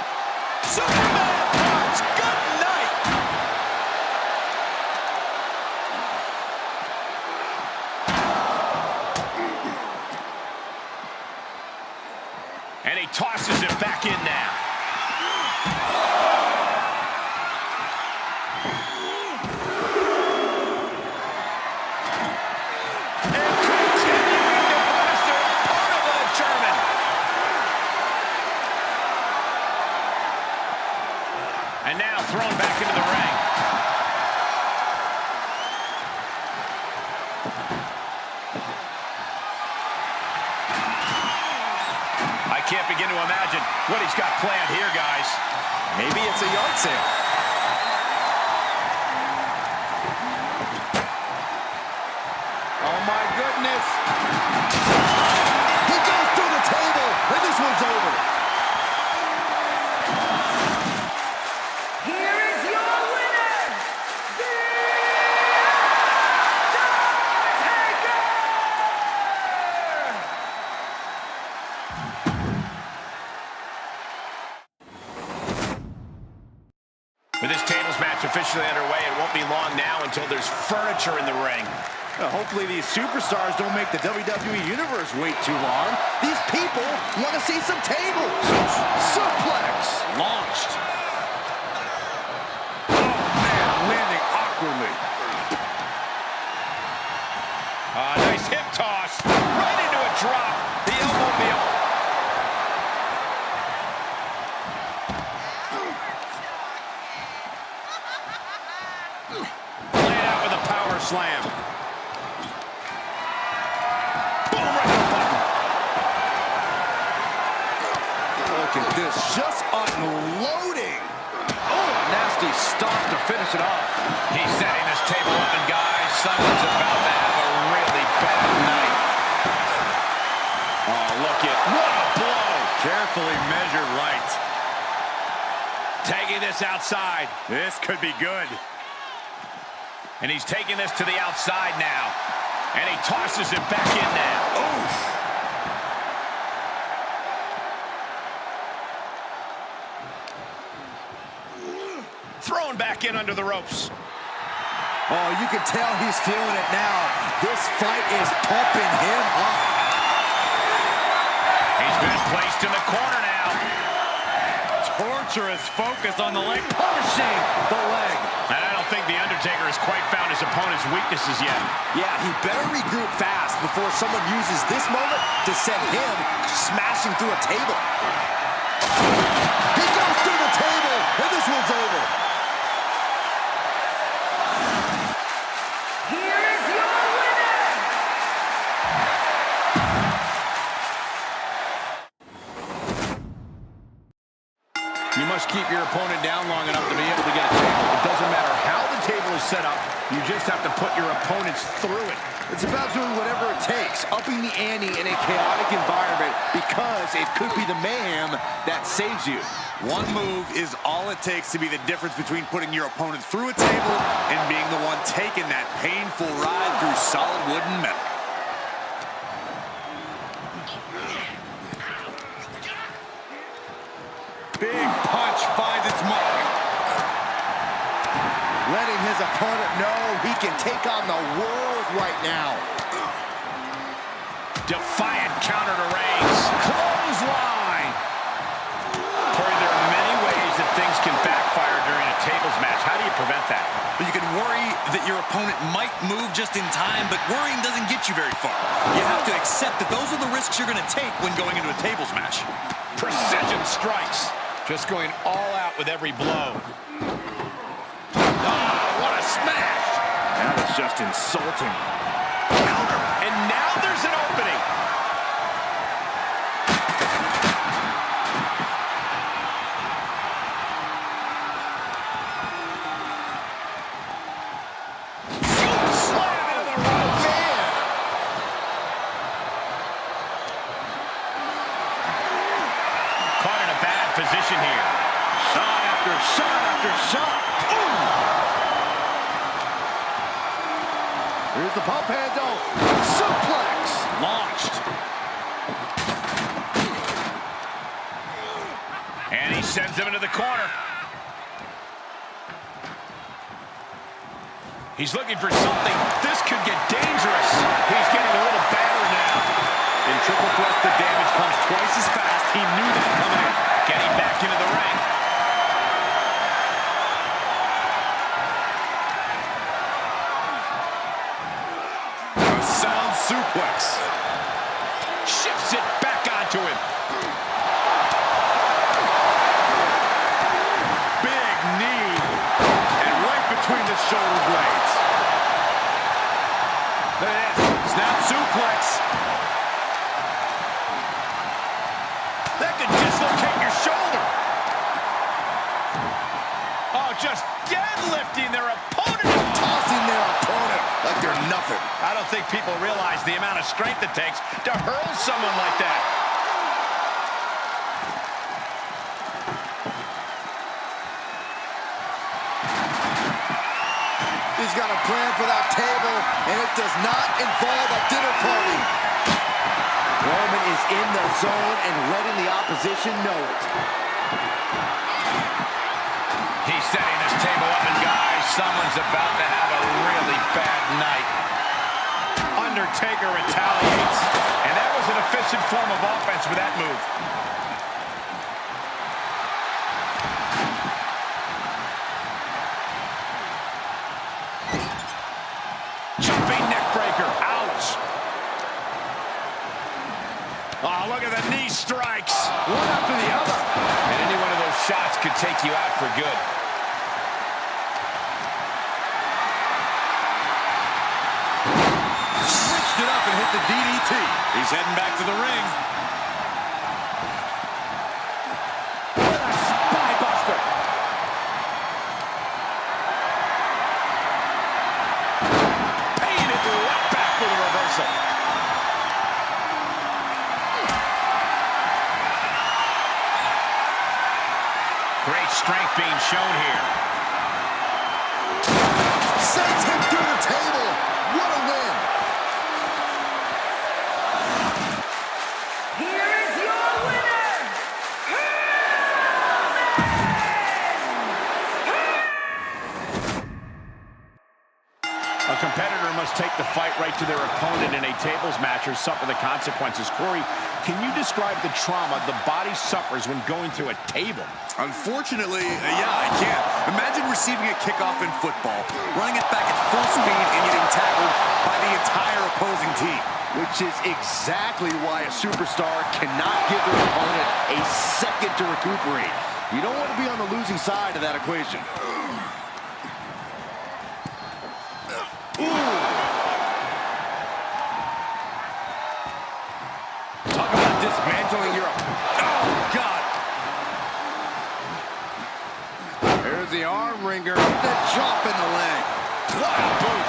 Superman punch. Good night. And he tosses it back in now. And continuing to punish their opponent with a German. And now thrown back into the ring. I can't begin to imagine what he's got planned here, guys. Maybe it's a yard sale. Oh, my goodness. He goes through the table, and this one's over. Here is your winner, The With this tables match officially underway, it won't be long now until there's furniture in the ring. Hopefully these superstars don't make the WWE Universe wait too long. These people want to see some tables. Suplex. Launched. Oh, man, landing awkwardly. Nice hip toss. Right into a drop. The elbow. Laid out with a power slam. Boom, right to the button. Look at this, just unloading. Oh, nasty stop to finish it off. He's setting this table up, and guys, someone's about to have a really bad night. Oh, look at what a blow. Carefully measured right. Taking this outside. This could be good. And he's taking this to the outside now. And he tosses it back in now. Oof. Thrown back in under the ropes. Oh, you can tell he's feeling it now. This fight is pumping him up. He's been placed in the corner now. Torturous focus on the leg. Pushing the leg. And I don't think The Undertaker has quite found his opponent's weaknesses yet. Yeah, he better regroup fast before someone uses this moment to send him smashing through a table. He goes through the table, and this one's over. Here is your winner, You must keep your opponent down long enough to be able to get a table. It doesn't matter how the table is set up. You just have to put your opponents through it. It's about doing whatever it takes, upping the ante in a chaotic environment, because it could be the mayhem that saves you. One move is all it takes to be the difference between putting your opponent through a table and being the one taking that painful ride through solid wood and metal. Big punch finds its mark. Letting his opponent know he can take on the world right now. Defiant counter to Reigns. Clothesline. Corey, there are many ways that things can backfire during a tables match. How do you prevent that? You can worry that your opponent might move just in time, but worrying doesn't get you very far. You have to accept that those are the risks you're going to take when going into a tables match. Precision strikes. Just going all out with every blow. What a smash! That is just insulting. Counter. And now there's an opening. Slam into the ropes. Man. Caught in a bad position here. Shot after shot after shot. Ooh. Here's the pump handle. Suplex. Launched. And he sends him into the corner. He's looking for something. This could get dangerous. He's getting a little battered now. In triple threats, the damage comes twice as fast. He knew that coming in. Getting back into the ring. A sound suplex. Shifts it back onto him. Big knee. And right between the shoulder blades. Look at this. Snap suplex. That could dislocate your shoulder. Oh, just deadlifting their opponent. Tossing their opponent like they're nothing. I don't think people realize the amount of strength it takes to hurl someone like that. He's got a plan for that table, and it does not involve a dinner party. Roman is in the zone and letting the opposition know it. He's setting this table up, and guys, someone's about to have a really bad night. Undertaker retaliates, and that was an efficient form of offense with that move. Jumping neck breaker. Ouch. Oh, look at the knee strikes. One after the other. And any one of those shots could take you out for good. Switched it up and hit the DDT. He's heading back to the ring. Spinebuster. Paying it right back with a reversal. Great strength being shown here. Sends him through the table. What a win. Here is your winner, A competitor must take the fight right to their opponent in a tables match or suffer the consequences. Corey, can you describe the trauma the body suffers when going through a table? Unfortunately, yeah, I can. Imagine receiving a kickoff in football, running it back at full speed and getting tackled by the entire opposing team. Which is exactly why a superstar cannot give their opponent a second to recuperate. You don't want to be on the losing side of that equation. Talk about dismantling your... Oh, God. There's the arm wringer. The chop in the leg. What a boot.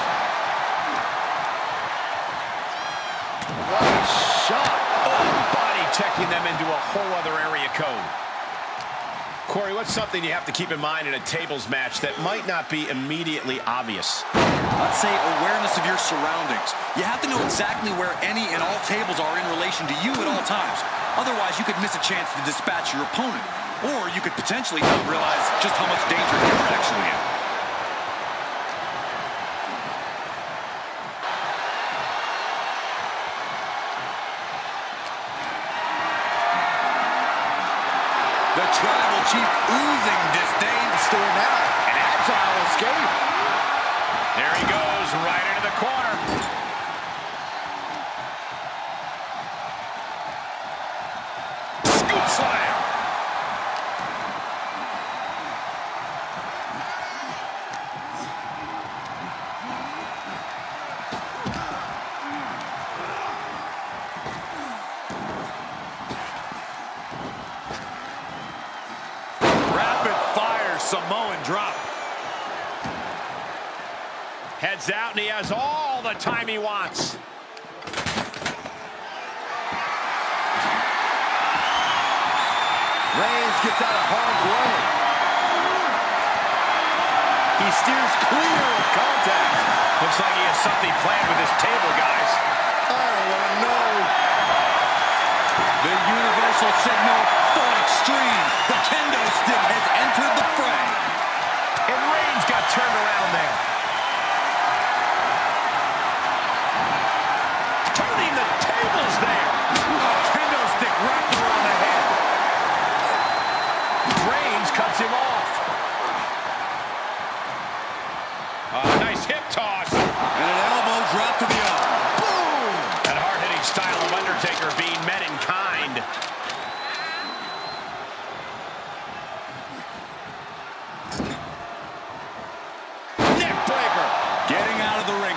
What a shot. Oh, body checking them into a whole other area code. Corey, what's something you have to keep in mind in a tables match that might not be immediately obvious? I'd say awareness of your surroundings. You have to know exactly where any and all tables are in relation to you at all times. Otherwise, you could miss a chance to dispatch your opponent. Or you could potentially not realize just how much danger you're actually in. The tribal chief oozing disdain. Still now. An agile escape. There he goes, right into the corner. Scoop slam. Rapid fire Samoan drop. Heads out, and he has all the time he wants. Reigns gets out of harm's way. He steers clear of contact. Looks like he has something planned with this table, guys. I don't want to know. The universal signal for extreme. The kendo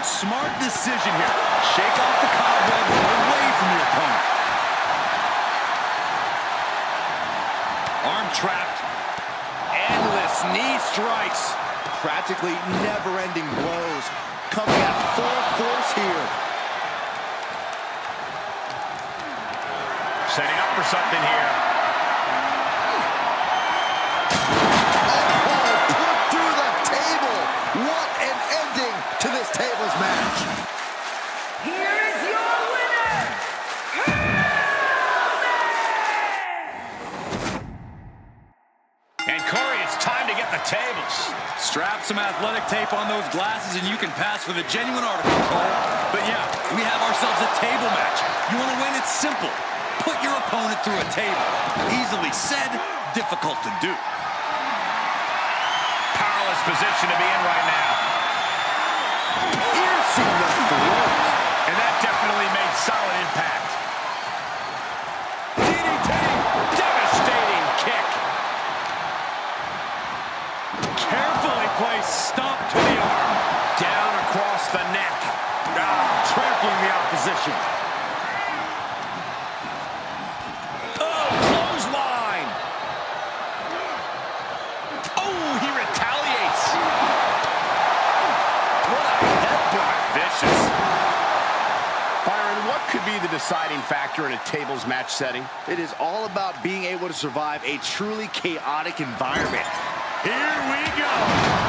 Smart decision here. Shake off the cobwebs away from your opponent. Arm trapped. Endless knee strikes. Practically never-ending blows. Coming at full force here. Setting up for something here. Oh, put through the table. What an ending to this tables match. Here is your winner, And Corey, it's time to get the tables. Strap some athletic tape on those glasses and you can pass for the genuine article, Cole. But yeah, we have ourselves a table match. You want to win? It's simple. Put your opponent through a table. Easily said, difficult to do. Powerless position to be in right now. Piercing the throat. And that definitely made solid impact. DDT! Devastating kick. Carefully placed stomp to the arm. Down across the neck. Trampling the opposition. Oh, clothesline. Oh, he retaliates. What a headbutt. Vicious. Byron, what could be the deciding factor in a tables match setting? It is all about being able to survive a truly chaotic environment. Here we go.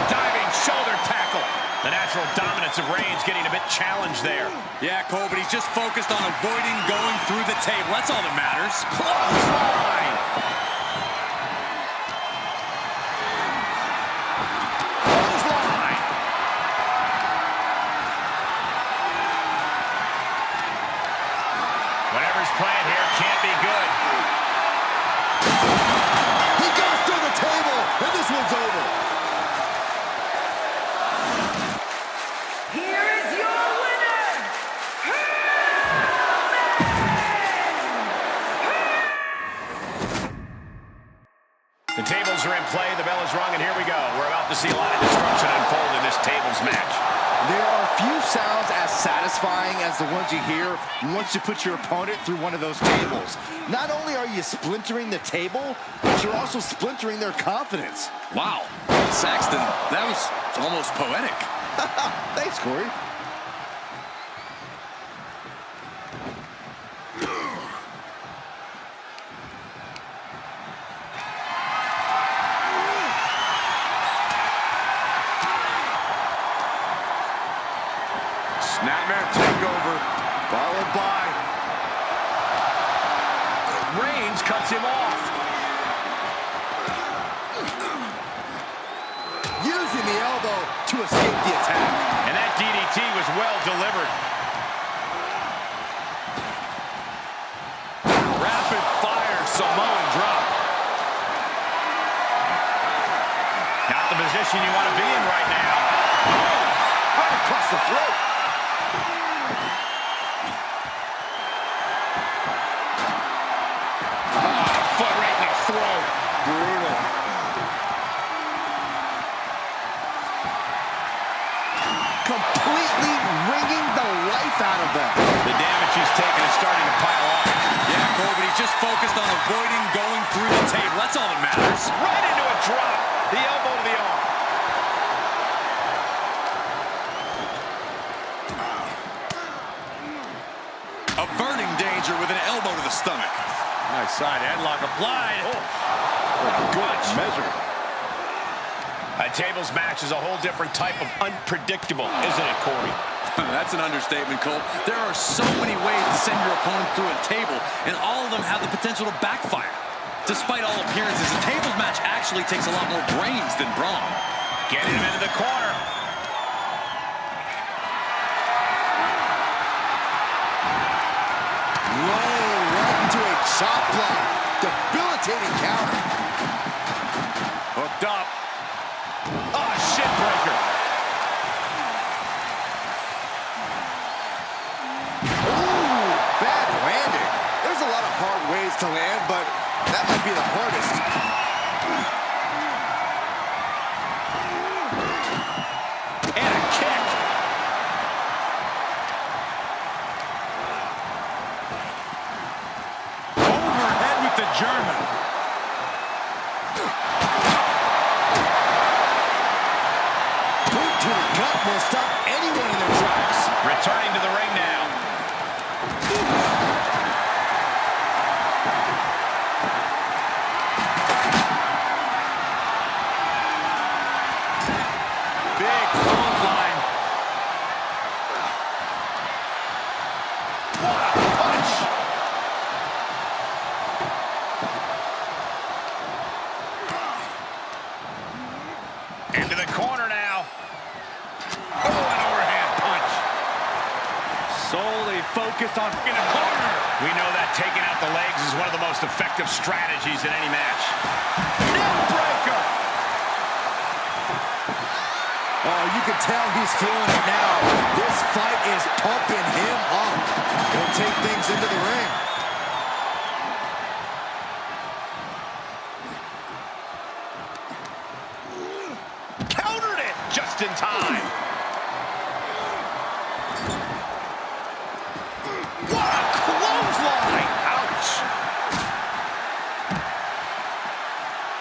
Diving shoulder tackle. The natural dominance of Reigns getting a bit challenged there. Yeah, Cole, but he's just focused on avoiding going through the table. That's all that matters. Clothesline. Clothesline. Whatever's playing here can't be good. He goes through the table, and this one's over. Here is your winner, The tables are in play, the bell is rung, and here we go. We're about to see a lot of destruction unfold in this tables match. There are few sounds as satisfying as the ones you hear once you put your opponent through one of those tables. Not only are you splintering the table, but you're also splintering their confidence. Wow. Saxton, that was almost poetic. Thanks, Corey. Snapmare takeover. Followed by Reigns cuts him off. using the elbow to escape the attack. And that DDT was well delivered. Rapid fire Samoan drop. Not the position you want to be in right now. Right across the throat. Foot right in the throat. Brutal. Completely wringing the life out of them. The damage he's taken is starting to pile up. Yeah, Cole, but he's just focused on avoiding going through the table. That's all that matters. Right into a drop. The elbow to the arm. Averting danger with an elbow to the stomach. Nice side headlock applied. Good measure. A tables match is a whole different type of unpredictable, isn't it, Corey? That's an understatement, Cole. There are so many ways to send your opponent through a table, and all of them have the potential to backfire. Despite all appearances, a tables match actually takes a lot more brains than brawn. Getting him into the corner. Low, right into a chop block. Debilitating counter. Hooked up. Oh, shin breaker. Ooh, bad landing. There's a lot of hard ways to land, but that might be the hardest. And a kick. focused on in a corner. We know that taking out the legs is one of the most effective strategies in any match. Neckbreaker! Oh, you can tell he's feeling it now. This fight is pumping him up. He'll take things into the ring. Countered it just in time. What a clothesline! Ouch!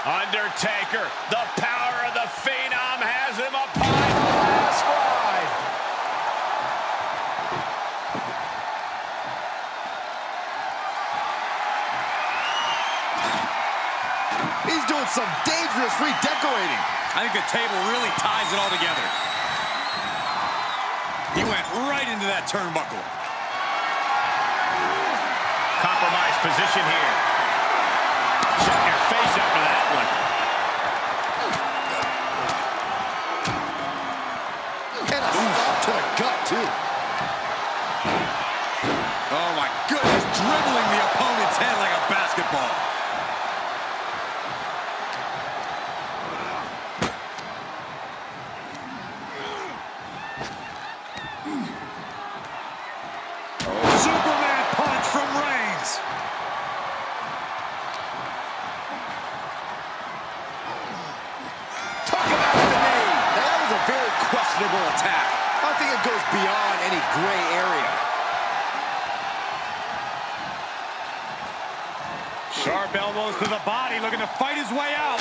Undertaker, the power of the Phenom has him upon the last ride. He's doing some dangerous redecorating. I think the table really ties it all together. He went right into that turnbuckle. Compromised position here. Shut your face after that one. And a stop to the gut, too. Oh, my goodness. Dribbling the opponent's head like a basketball. Superman punch from Reigns. Talk about the knee. That was a very questionable attack. I think it goes beyond any gray area. Sharp elbows to the body, looking to fight his way out.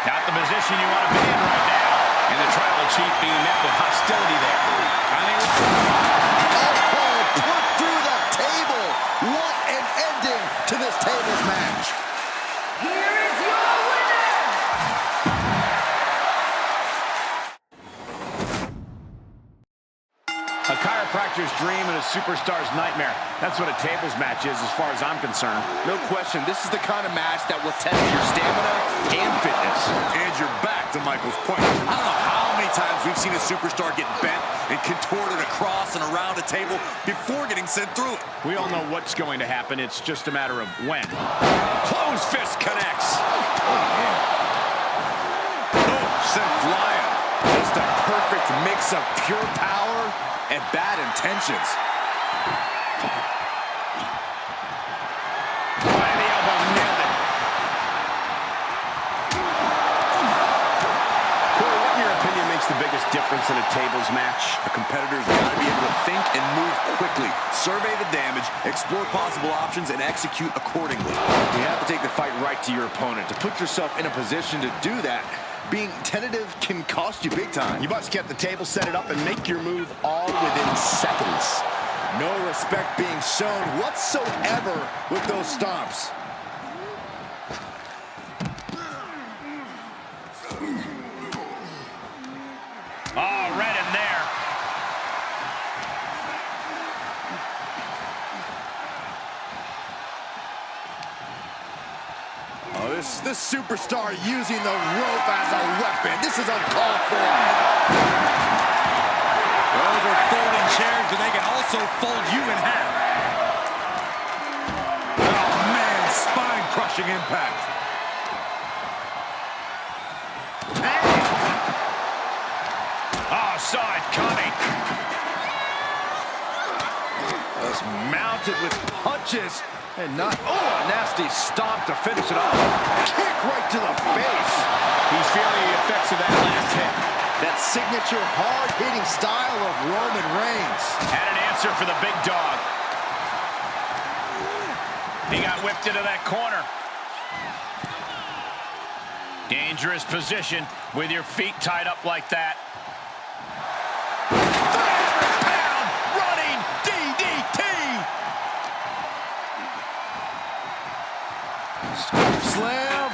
Not the position you want to be in right now. And the tribal chief being met with hostility there. I think Oh, put through the table. What an ending to this tables match. Here is your winner! a chiropractor's dream and a superstar's nightmare. That's what a tables match is as far as I'm concerned. No question, this is the kind of match that will test your stamina and fitness. And you're back to Michael's point. I don't know how many times we've seen a superstar get bent and contorted across and around a table before getting sent through it. We all know what's going to happen. It's just a matter of when. Closed fist connects. Oh, sent flying. Just a perfect mix of pure power and bad intentions. Right in the elbow, nailed it. Corey, what in your opinion makes the biggest difference in a tables match? A competitor's got to be able to think and move quickly, survey the damage, explore possible options, and execute accordingly. You have to take the fight right to your opponent. To put yourself in a position to do that, being tentative can cost you big time. You must get the table, set it up, and make your move all within seconds. No respect being shown whatsoever with those stomps. Oh, right in there. Oh, this superstar using the rope as a weapon. This is uncalled for. Those are folding chairs, but they can also fold you in half. Oh, man, spine-crushing impact. Oh, saw it coming. Just mounted with punches and not, a nasty stomp to finish it off. Kick right to the face. He's feeling the effects of that last hit. That signature hard-hitting style of Roman Reigns. Had an answer for the big dog. He got whipped into that corner. Dangerous position with your feet tied up like that. 300-pound running DDT. Scoop slam.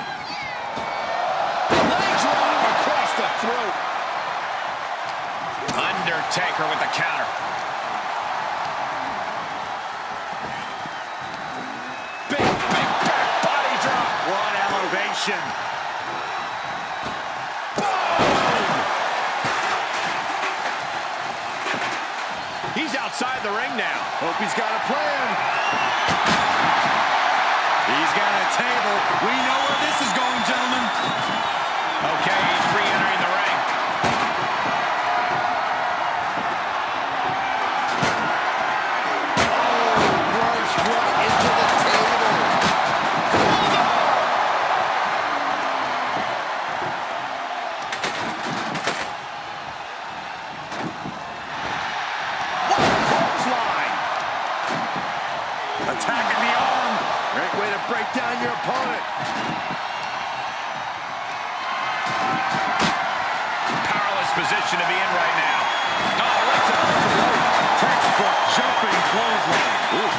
Leg drop across the throat. Undertaker with the counter. Big back body drop. What elevation. He's outside the ring now. Hope he's got a plan. He's got a table. We know where this is going, gentlemen. Okay, he's re-entering the ring. Runs right into the table. What a clothesline. Attacking the arm. Great way to break down your opponent. Powerless position to be in right now. Oh, what's a Textbook jumping clothesline. Oof.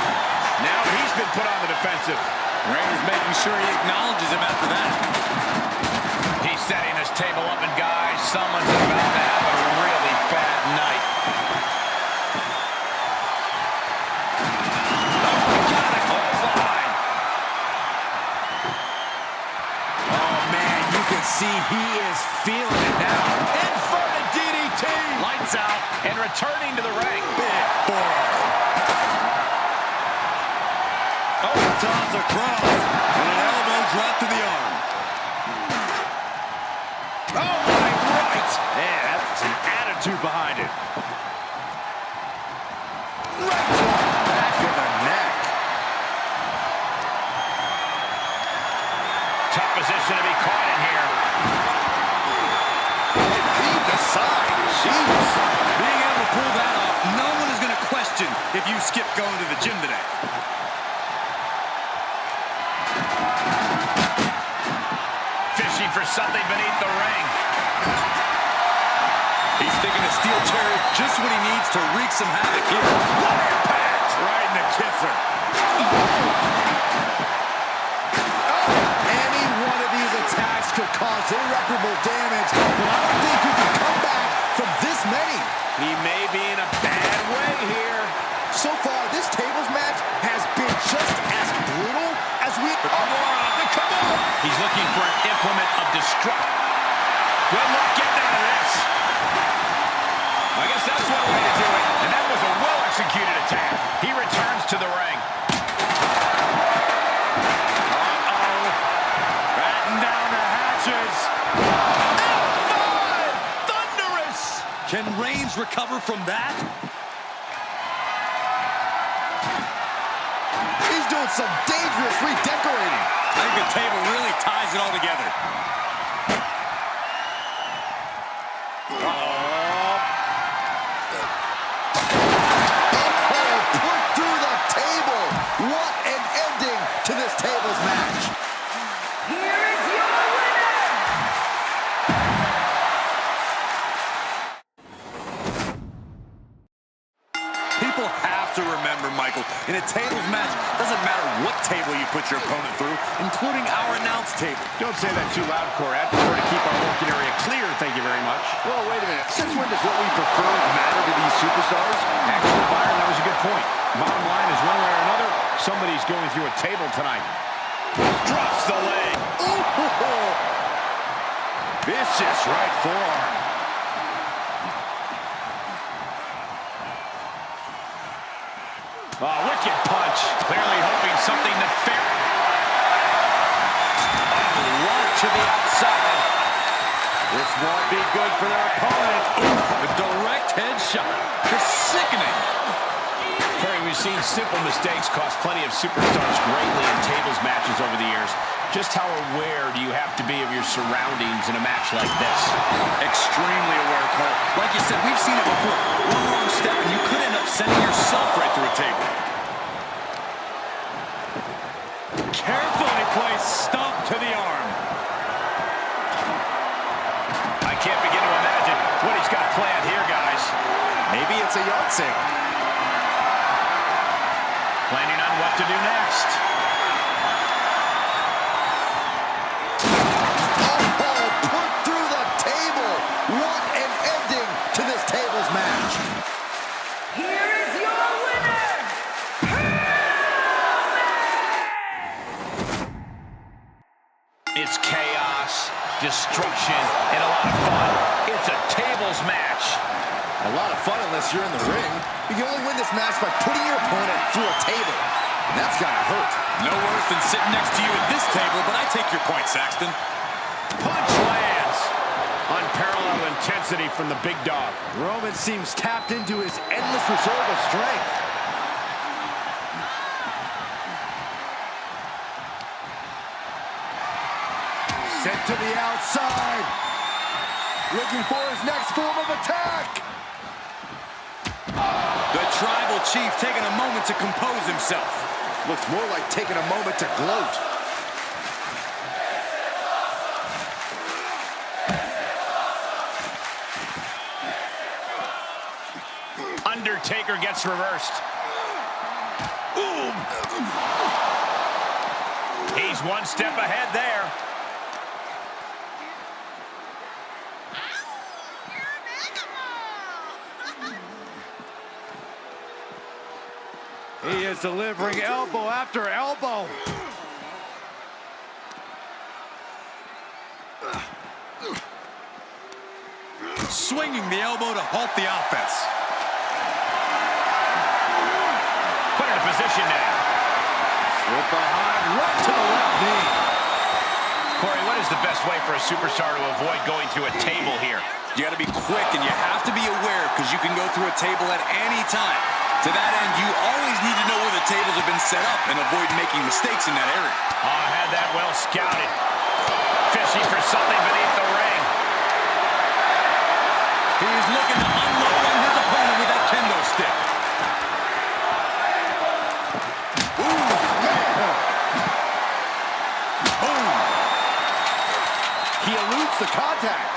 Now he's been put on the defensive. Reigns making sure he acknowledges him after that. He's setting his table up, and guys, someone's about to have a really bad night. Oh, my God, a clothesline. Oh, man, you can see he is feeling it now. Inverted DDT. Lights out. And returning to the ring. Big forearm. Oh, toss across. And an elbow drop to the arm. Oh, my right. Man, that's an attitude behind it. Right to the Back of the neck. tough position to be caught in here. Deep aside. Jeez. Being able to pull that off, no one is going to question if you skip going to the gym today. Fishing for something beneath the ring. He's thinking a steel chair is just what he needs to wreak some havoc here. What impact. Right in the kisser. Any one of these attacks could cause irreparable damage, but I don't think you can come back from this many. He may be in a bad way here. So far, this tables match has been just as brutal as we... Come on. He's looking for an implement of destruction. Good luck getting out of this. I guess that's one way to do it. And that was a well-executed attack. He returns to the ring. Uh-oh. Batten down the hatches. F5! Thunderous! Can Reigns recover from that? He's doing some dangerous redecorating. I think the table really ties it all together. Put through the table. What an ending to this tables match. Here is your winner! People have to remember, Michael, in a tables match, doesn't matter what table you put your opponent through, including our announce table. Don't say that too loud, Corey. I prefer to keep our working area clear, thank you very much. Well, wait a minute. Since when does what we prefer matter to these superstars? Actually, Byron, that was a good point. Bottom line is, one way or another, somebody's going through a table tonight. Drops the leg. Ooh. Vicious right forearm. Oh, wicked punch. Clearly hoping something nefarious. Right to the outside. This won't be good for their opponent. Ooh, a direct headshot. Just sickening. Corey, we've seen simple mistakes cost plenty of superstars greatly in tables matches over the years. Just how aware do you have to be of your surroundings in a match like this? Extremely aware, Cole. Like you said, we've seen it before. One wrong step and you could end up sending yourself right through a table. Carefully placed stomp to the arm. I can't begin to imagine what he's got planned here, guys. Maybe it's a yard sale. Planning on what to do next. Put through the table. What an ending to this tables match. Here is your winner! It's chaos, destruction, and a lot of fun. It's a tables match. A lot of fun unless you're in the ring. You can only win this match by putting your opponent through a table. And that's gotta hurt. No worse than sitting next to you at this table, but I take your point, Saxton. Punch lands. Unparalleled intensity from the big dog. Roman seems tapped into his endless reserve of strength. Sent to the outside. Looking for his next form of attack. The tribal chief taking a moment to compose himself. Looks more like taking a moment to gloat. Undertaker gets reversed. Ooh. He's one step ahead there. He is delivering elbow after elbow. Swinging the elbow to halt the offense. Put in a position now. Slip behind, right to the left knee. Corey, what is the best way for a superstar to avoid going through a table here? You got to be quick, and you have to be aware because you can go through a table at any time. To that end, you always need to know where the tables have been set up and avoid making mistakes in that area. Oh, had that well scouted. Fishing for something beneath the ring. He's looking to unload on his opponent with that kendo stick. Ooh, man. Boom. He eludes the contact.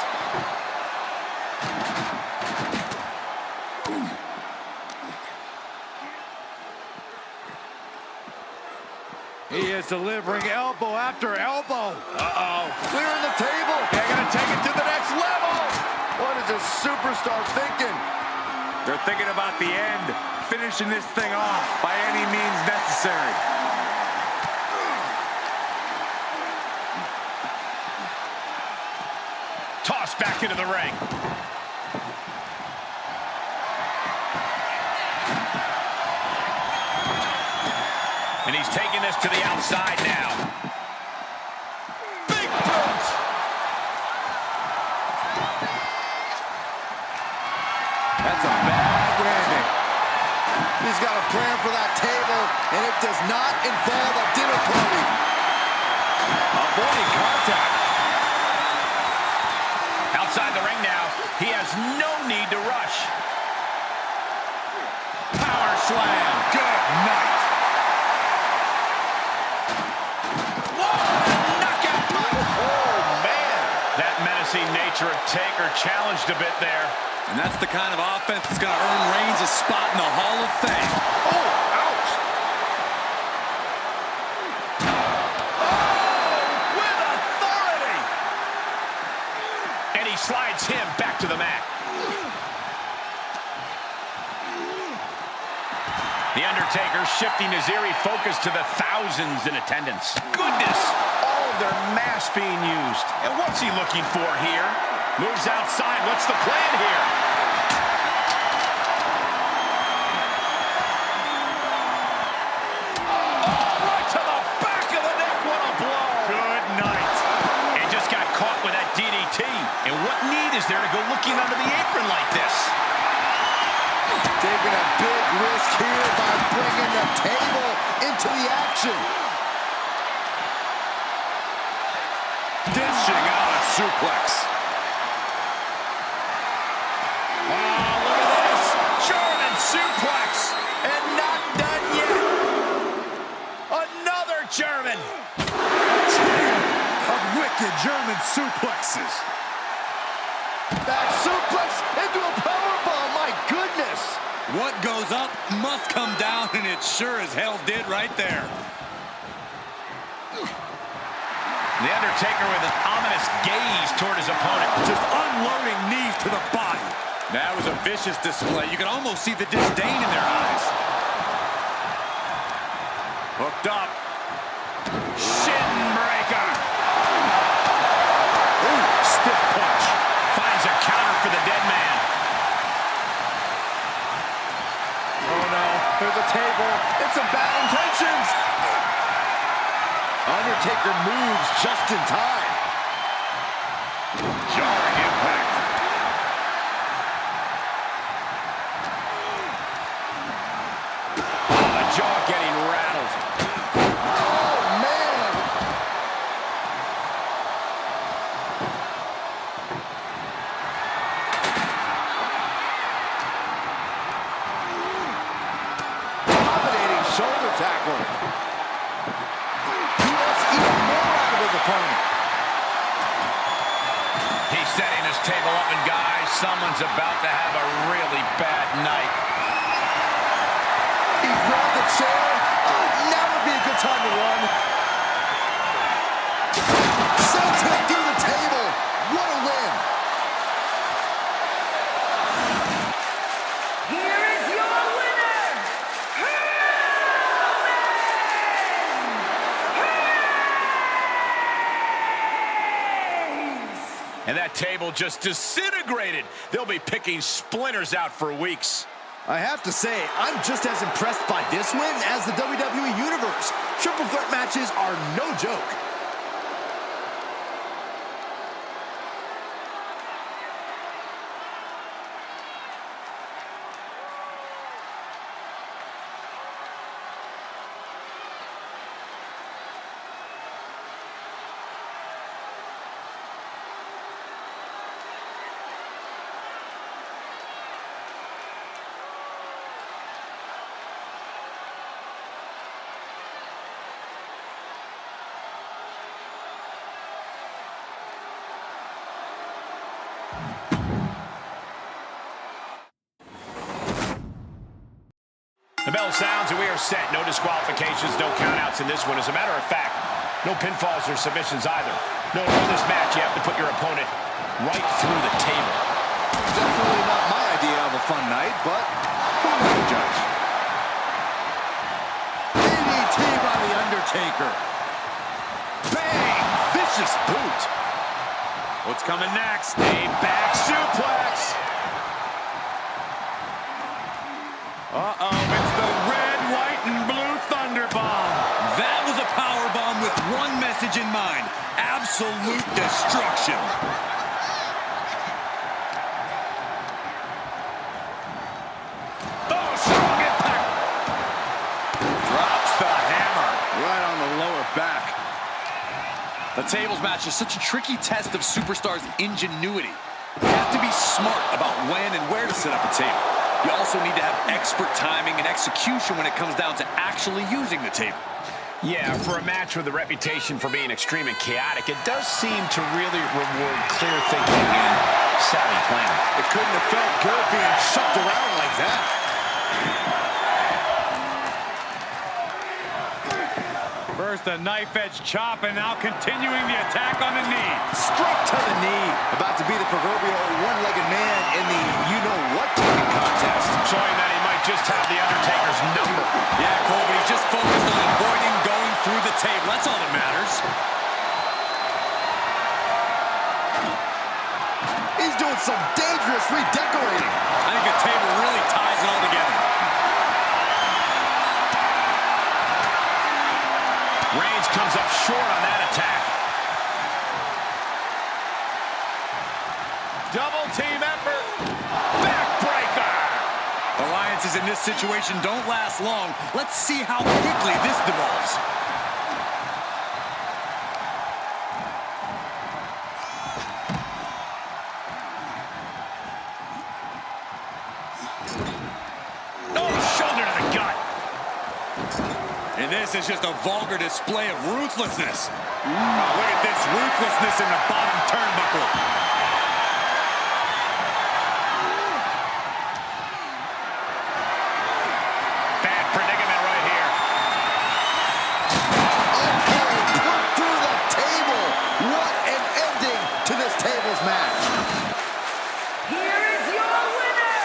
He is delivering elbow after elbow. Clearing the table. They're gonna take it to the next level. What is this superstar thinking? They're thinking about the end, finishing this thing off by any means necessary. Tossed back into the ring. And he's taking this to the outside now. Big punch! That's a bad landing. He's got a plan for that table, and it does not involve a dinner party. Avoiding contact. Outside the ring now. He has no need to rush. Power slam. Good night. Menacing nature of Taker challenged a bit there. And that's the kind of offense that's going to earn Reigns a spot in the Hall of Fame. Oh, ouch. Oh, with authority. And he slides him back to the mat. The Undertaker shifting his eerie focus to the thousands in attendance. Goodness. Their mass being used. And what's he looking for here? Moves outside. What's the plan here? Oh, right to the back of the neck. What a blow. Good night. And just got caught with that DDT. And what need is there to go looking under the apron like this? Taking a big risk here by bringing the table into the action. Dishing out a suplex. Oh, look at this. German suplex. And not done yet. Another German. Of wicked German suplexes. Back suplex into a powerbomb. My goodness. What goes up must come down, and it sure as hell did right there. The Undertaker with an ominous gaze toward his opponent. Just unloading knees to the body. That was a vicious display. You can almost see the disdain in their eyes. Hooked up. Shin breaker. Ooh, stiff punch. Finds a counter for the dead man. table. It's some bad intentions. Undertaker moves just in time. Jarring impact. Oh, the jaw getting rattled. Oh, man. Dominating shoulder tackle. He wants even more out of his opponent. He's setting his table up, and guys, someone's about to have a really bad night. He grabbed the chair. Never be a good time to run. Sends him through the table. What a win. Here is your winner, And that table just disintegrated. They'll be picking splinters out for weeks. I have to say, I'm just as impressed by this win as the WWE Universe. Triple threat matches are no joke. The bell sounds and we are set. No disqualifications, no countouts in this one. As a matter of fact, no pinfalls or submissions either. No, in this match, you have to put your opponent right through the table. Definitely not my idea of a fun night, but who am I to judge? DDT by The Undertaker. Bang! Vicious boot. What's coming next? A back suplex. Uh-oh, it's the red, white, and blue Thunder Bomb. That was a power bomb with one message in mind: absolute destruction. Oh, strong impact. Drops the hammer. Right on the lower back. The tables match is such a tricky test of superstars' ingenuity. You have to be smart about when and where to set up a table. You also need to have expert timing and execution when it comes down to actually using the table. Yeah, for a match with a reputation for being extreme and chaotic, it does seem to really reward clear thinking and savvy planning. It couldn't have felt good being shucked around like that. First a knife-edge chop, and now continuing the attack on the knee. Straight to the knee. About to be the proverbial one-legged man in the you-know-what kicking contest. Showing that he might just have The Undertaker's number. Yeah, Cole, but he's just focused on avoiding going through the table. That's all that matters. He's doing some dangerous redecorating. I think the table really ties it all together. Reigns comes up short on that attack. Double team effort. Backbreaker. Alliances in this situation don't last long. Let's see how quickly this devolves. Oh, shoulder to the gut. And this is just a vulgar display of ruthlessness. Oh, look at this ruthlessness in the bottom turnbuckle. Bad predicament right here. Put through the table. What an ending to this tables match. Here is your winner,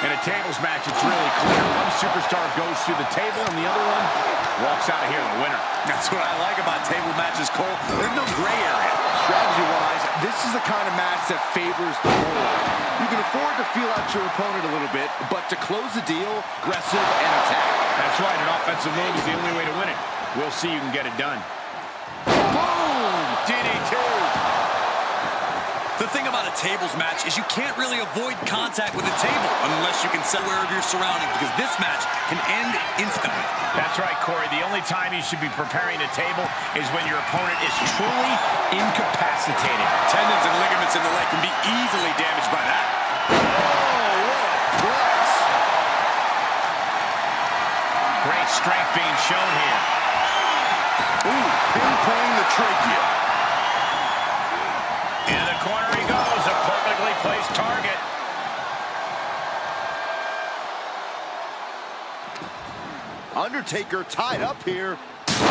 In a tables match, it's really clear. One superstar goes through the table and the other one walks out of here the winner. That's what I like about table matches, Cole. There's no gray area. Strategy-wise, this is the kind of match that favors the bold. You can afford to feel out your opponent a little bit, but to close the deal, aggressive and attack. That's right, an offensive move is the only way to win it. We'll see you can get it done. Boom! DDT! The thing about a tables match is you can't really avoid contact with the table unless you can set aware of your surroundings, because this match can end instantly. That's right, Corey. The only time you should be preparing a table is when your opponent is truly incapacitated. Tendons and ligaments in the leg can be easily damaged by that. Great strength being shown here. Ooh, pinpointing the trachea. In the corner he goes, a perfectly placed target. Undertaker tied up here. Oh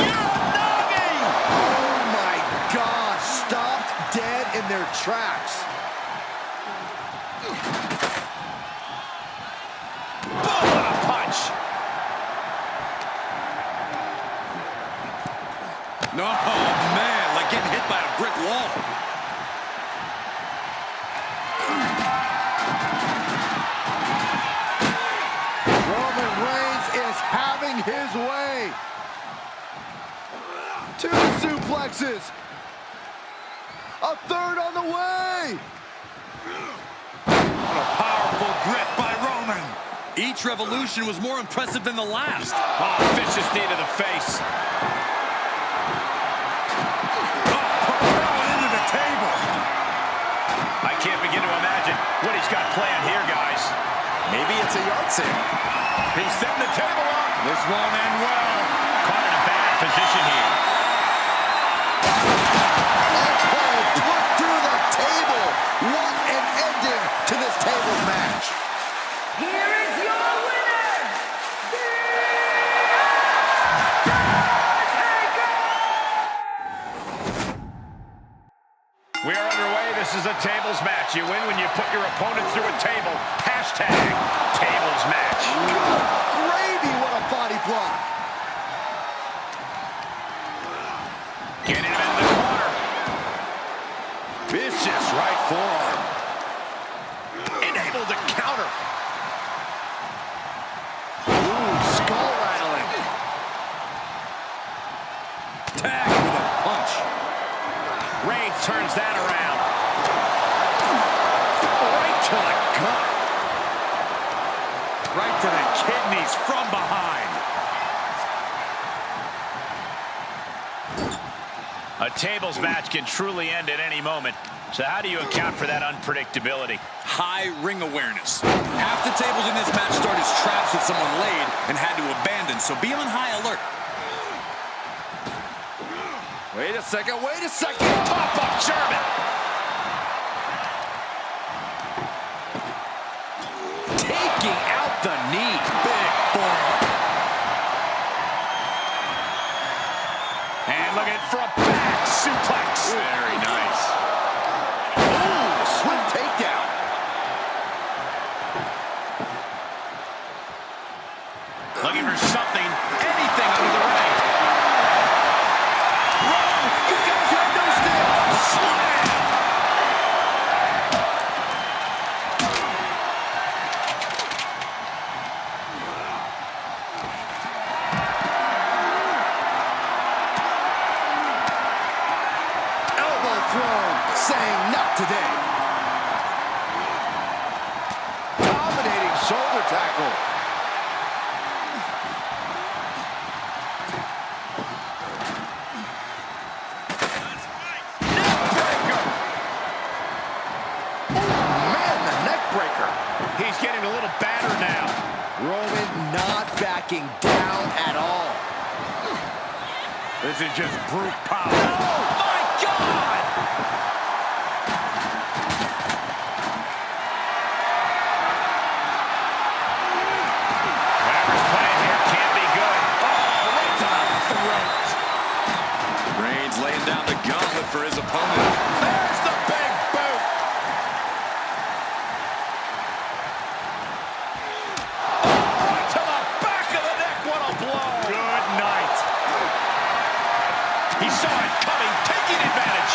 my God, stopped dead in their tracks. Boom, what a punch. No, man, like getting hit by a brick wall. Roman Reigns is having his way. 2 suplexes. A third on the way. What a powerful grip by Roman. Each revolution was more impressive than the last. Oh, vicious knee to the face. Into the table. I can't begin to imagine what he's got planned here, guys. Maybe it's a yard sale. He's setting the table up. This won't end well. Caught in a bad position here. Oh, put through the table. What an ending to this tables match. Here is your winner, The Undertaker! We are underway. This is a tables match. You win when you put your opponent through a table. Hashtag tables match. Gravy, what a body block. Getting him into the corner. Vicious right forearm. Enabled to counter. Ooh, skull rattling. Tag with a punch. Reigns turns that around. Right to the gut. Right to the kidneys from behind. A tables match can truly end at any moment. So how do you account for that unpredictability? High ring awareness. Half the tables in this match start as traps that someone laid and had to abandon, so be on high alert. Wait a second, wait a second. Pop-up German. Taking out the knee. Big forearm. And looking for a back suplex. Very nice. Ooh, swift takedown. Looking for something, anything under the ring. He's got his head, no still. Slam. Elbow thrown, saying not today. Dominating shoulder tackle. Man, the neck breaker. He's getting a little battered now. Roman not backing down at all. This is just brute power. Oh, my God! Whatever's playing here can't be good. Oh, right to the throat. Reigns laying down the gauntlet for his opponent. There's the big boot. Right to the back of the neck. What a blow. Good night. He saw it coming, taking advantage.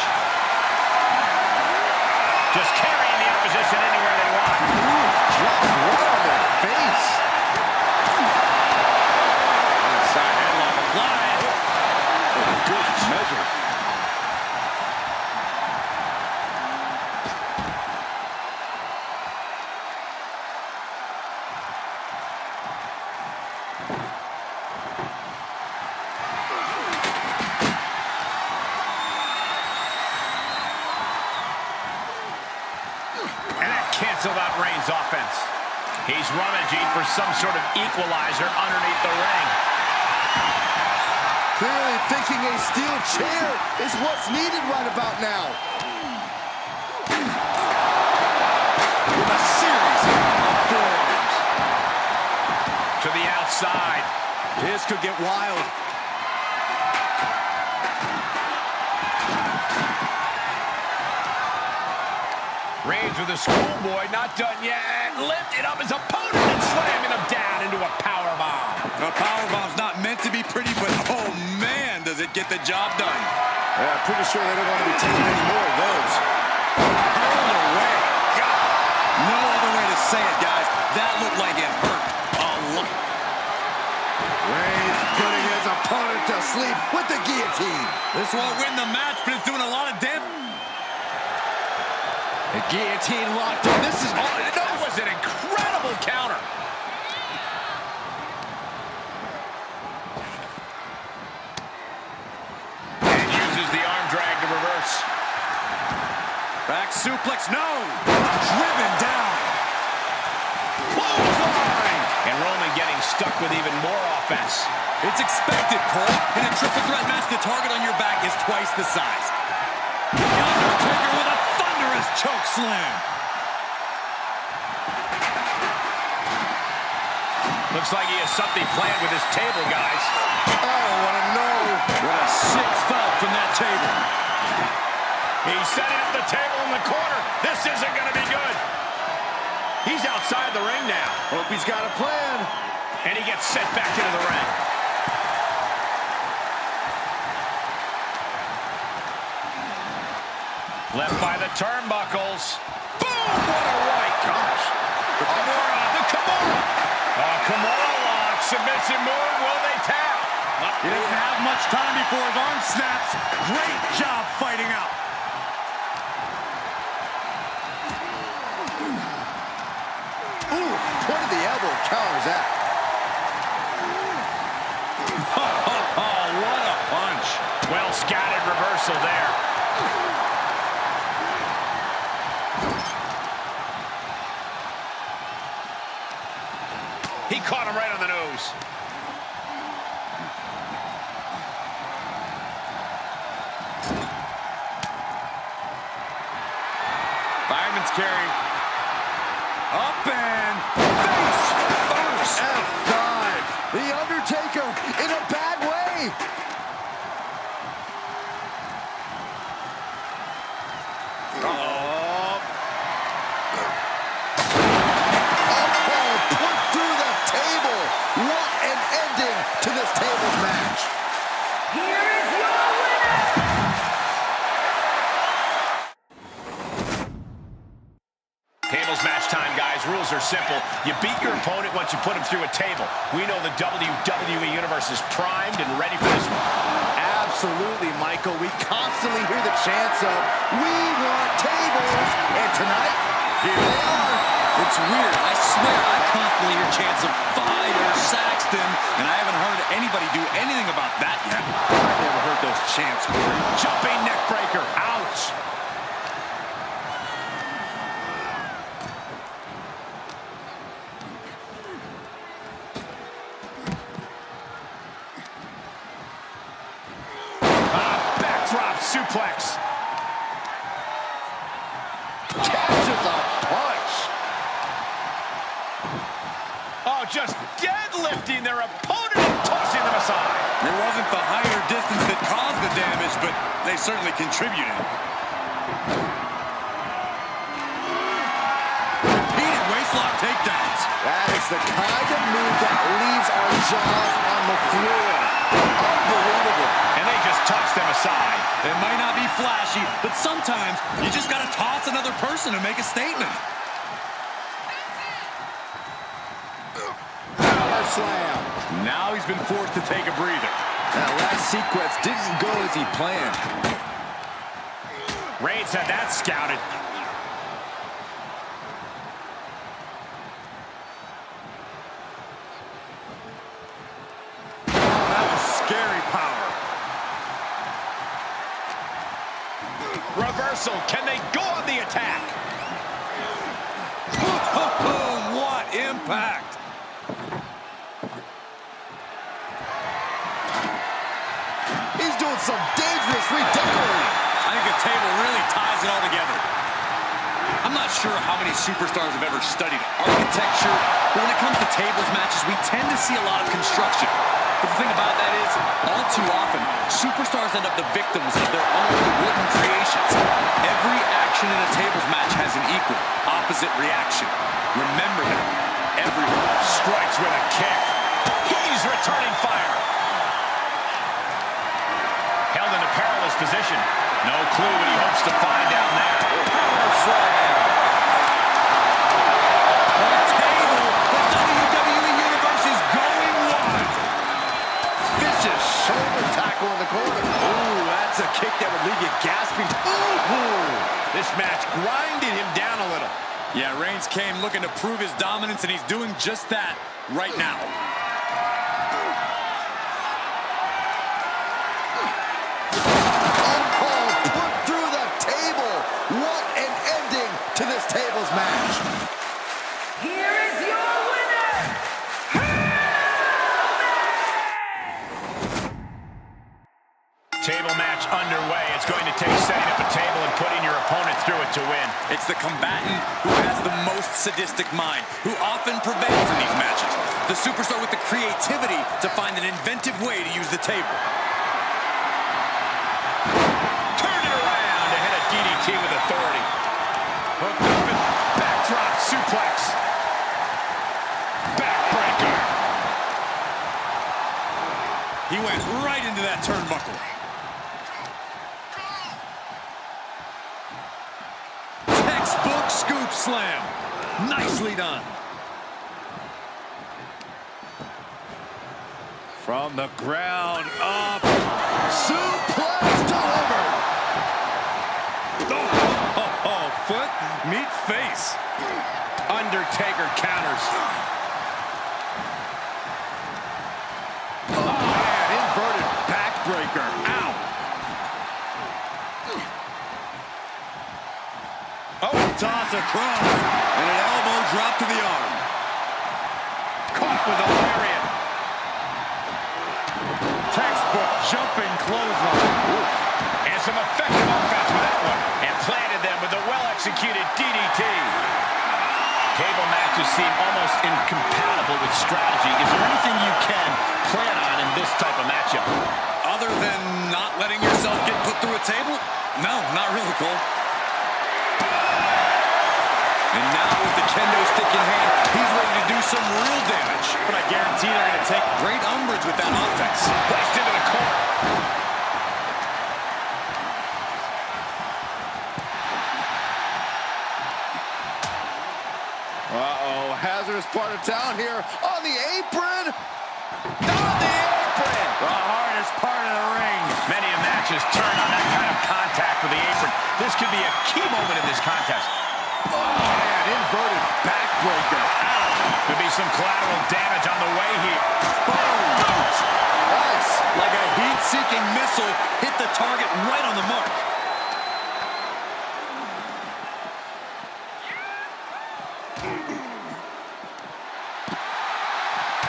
He's rummaging for some sort of equalizer underneath the ring. Clearly thinking a steel chair is what's needed right about now. With a series of forearms. To the outside. This could get wild. Reigns with a schoolboy, not done yet. Lifted up his opponent and slamming him down into a powerbomb. A powerbomb's not meant to be pretty, but oh man, does it get the job done. Yeah, pretty sure they don't want to be taking any more of those. Hold away. God. No other way to say it, guys. That looked like it hurt a lot. Reigns putting his opponent to sleep with the guillotine. This won't win the match, but it's doing a lot of damage. The guillotine locked in. This is all. That was an incredible counter. And uses the arm drag to reverse. Back suplex, no! Driven down. Clothesline. And Roman getting stuck with even more offense. It's expected, Cole. In a triple threat match, the target on your back is twice the size. The Undertaker with a thunderous choke slam. Looks like he has something planned with his table, guys. Oh, what a no. What a sick thud from that table. He's setting up the table in the corner. This isn't going to be good. He's outside the ring now. Hope he's got a plan. And he gets sent back into the ring. Left by the turnbuckles. Boom! What a right. Gosh. The Kimura. Kimura lock. Submission move. Will they tap? He doesn't have much time before his arm snaps. Great job fighting out. Ooh, point of the elbow counters that. Oh, what a punch. Well scattered reversal there. He caught him right on the nose. Fireman's carry. Up and face first. F5. The Undertaker in a bad way. Put through the table. What an ending to this tables match. Here is your winner! Tables match time, guys. Rules are simple. You beat your opponent once you put him through a table. We know the WWE Universe is primed and ready for this one. Absolutely, Michael. We constantly hear the chants of, "We want tables." And tonight, here they are. It's weird. I swear I constantly hear chants of Fire Saxton, and I haven't heard anybody do anything about that yet. I never heard those chants, Corey. Jumping neck breaker. Ouch. Backdrop suplex. Catches a punch. Oh, just deadlifting their opponent and tossing them aside. It wasn't the height or distance that caused the damage, but they certainly contributed. Repeated waistlock takedowns. That is the kind of move that leaves our jaws on the floor. Unbelievable. And they just tossed them aside. It might not be flashy, but sometimes you just got to toss another person to make a statement. Power slam. Now he's been forced to take a breather. That last sequence didn't go as he planned. Reigns had that scouted. That was scary power. Reversal. Can they go on the attack? What impact. some dangerous redecorating. I think the table really ties it all together. I'm not sure how many superstars have ever studied architecture, but when it comes to tables matches, we tend to see a lot of construction. But the thing about that is, all too often, superstars end up the victims of their own wooden creations. Every action in a tables match has an equal, opposite reaction. Remember that. Everyone Strikes with a kick. He's returning fire. Held in a perilous position. No clue what he hopes to find down there. Power slam. on a table. The WWE Universe is going wild. Vicious shoulder tackle in the corner. Ooh, that's a kick that would leave you gasping. Ooh. This match grinded him down a little. Yeah, Reigns came looking to prove his dominance, and he's doing just that right now. Uncalled, put through the table. What an ending to this tables match. Here is your winner, Table match underway. It's going to take setting up a table and putting your opponent through it to win. It's the combatant who has the most sadistic mind, who often prevails in these matches. The superstar with the creativity to find an inventive way to use the table. Turn it around to hit a DDT with authority. Hooked up and backdrop suplex. Backbreaker. He went right into that turnbuckle. Textbook scoop slam. Nicely done. From the ground up. Suplex delivered. Oh, foot meet face. Undertaker counters. Oh, man, inverted backbreaker. Ow. Oh, toss across. And an elbow drop to the arm. Caught with a lariat. Textbook jumping clothesline. Oof. And some effective offense with that one. And planted them with a well-executed DDT. Table matches seem almost incompatible with strategy. Is there anything you can plan on in this type of matchup? Other than not letting yourself get put through a table? No, not really, Cole. And now with the kendo stick in hand, he's ready to do some real damage. But I guarantee they're going to take great umbrage with that offense. Placed into the corner. Uh-oh, hazardous part of town here on the apron. On the apron. The hardest part of the ring. Many of matches turn on that kind of contact with the apron. This could be a key moment in this contest. Oh, man, inverted backbreaker. Could be some collateral damage on the way here. Boom. Nice. Like a heat-seeking missile, hit the target right on the mark.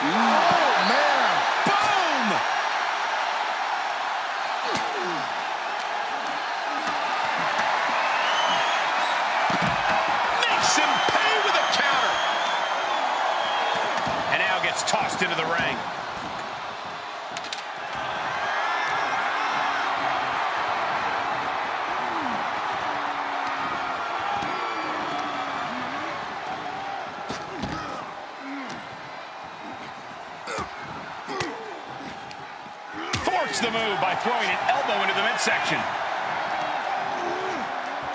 Oh, man. Boom! Makes him pay with a counter. And now gets tossed into the ring. Forks the move by throwing an elbow into the midsection.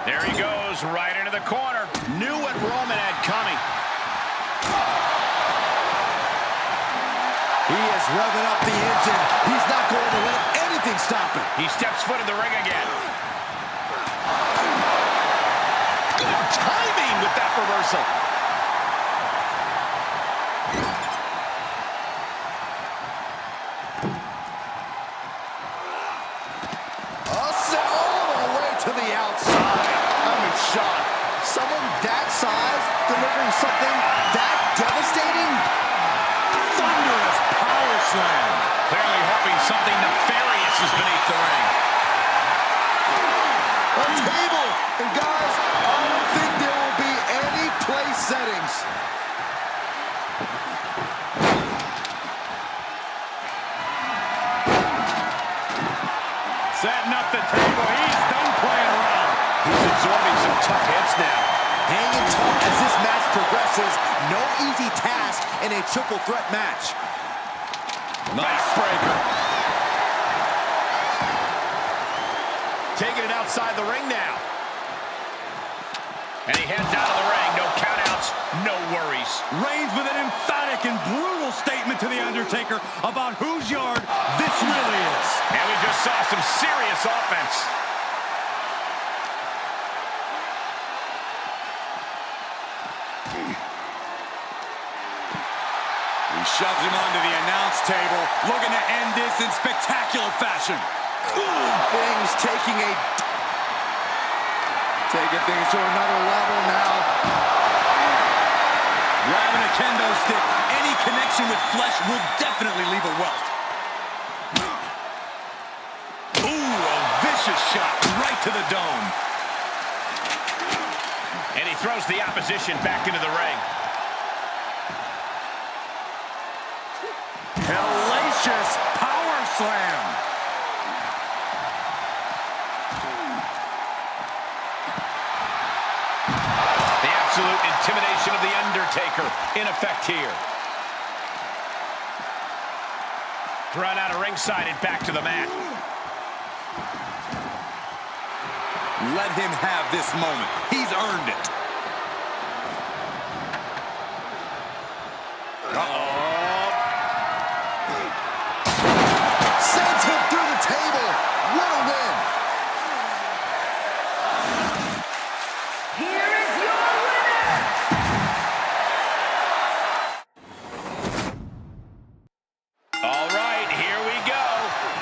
There he goes, right into the corner. Knew what Roman had coming. He is revving up the engine. He's not going to let anything stop him. He steps foot in the ring again. Good timing with that reversal. Sent all the way to the outside. I'm in shock. Someone that size delivering something that devastating? Thunderous power slam. Clearly hoping something nefarious collapses beneath the ring. A table! And guys, I don't think there will be any place settings. Setting up the table. He's done playing around. He's absorbing some tough hits now. Hanging tough as this match progresses. No easy task in a triple threat match. Nice breaker. Taking it outside the ring now. And he heads out of the ring. No countouts, no worries. Reigns with an emphatic and brutal statement to The Undertaker about whose yard this really is. And we just saw some serious offense. He shoves him onto the announce table, looking to end this in spectacular fashion. Things taking things to another level now. Grabbing a kendo stick, any connection with flesh will definitely leave a welt. Ooh, a vicious shot right to the dome. And he throws the opposition back into the ring. Hellacious power slam. The absolute intimidation of The Undertaker in effect here. Run out of ringside and back to the mat. Let him have this moment. He's earned it. Sends him through the table. What a win. Here is your winner! All right, here we go.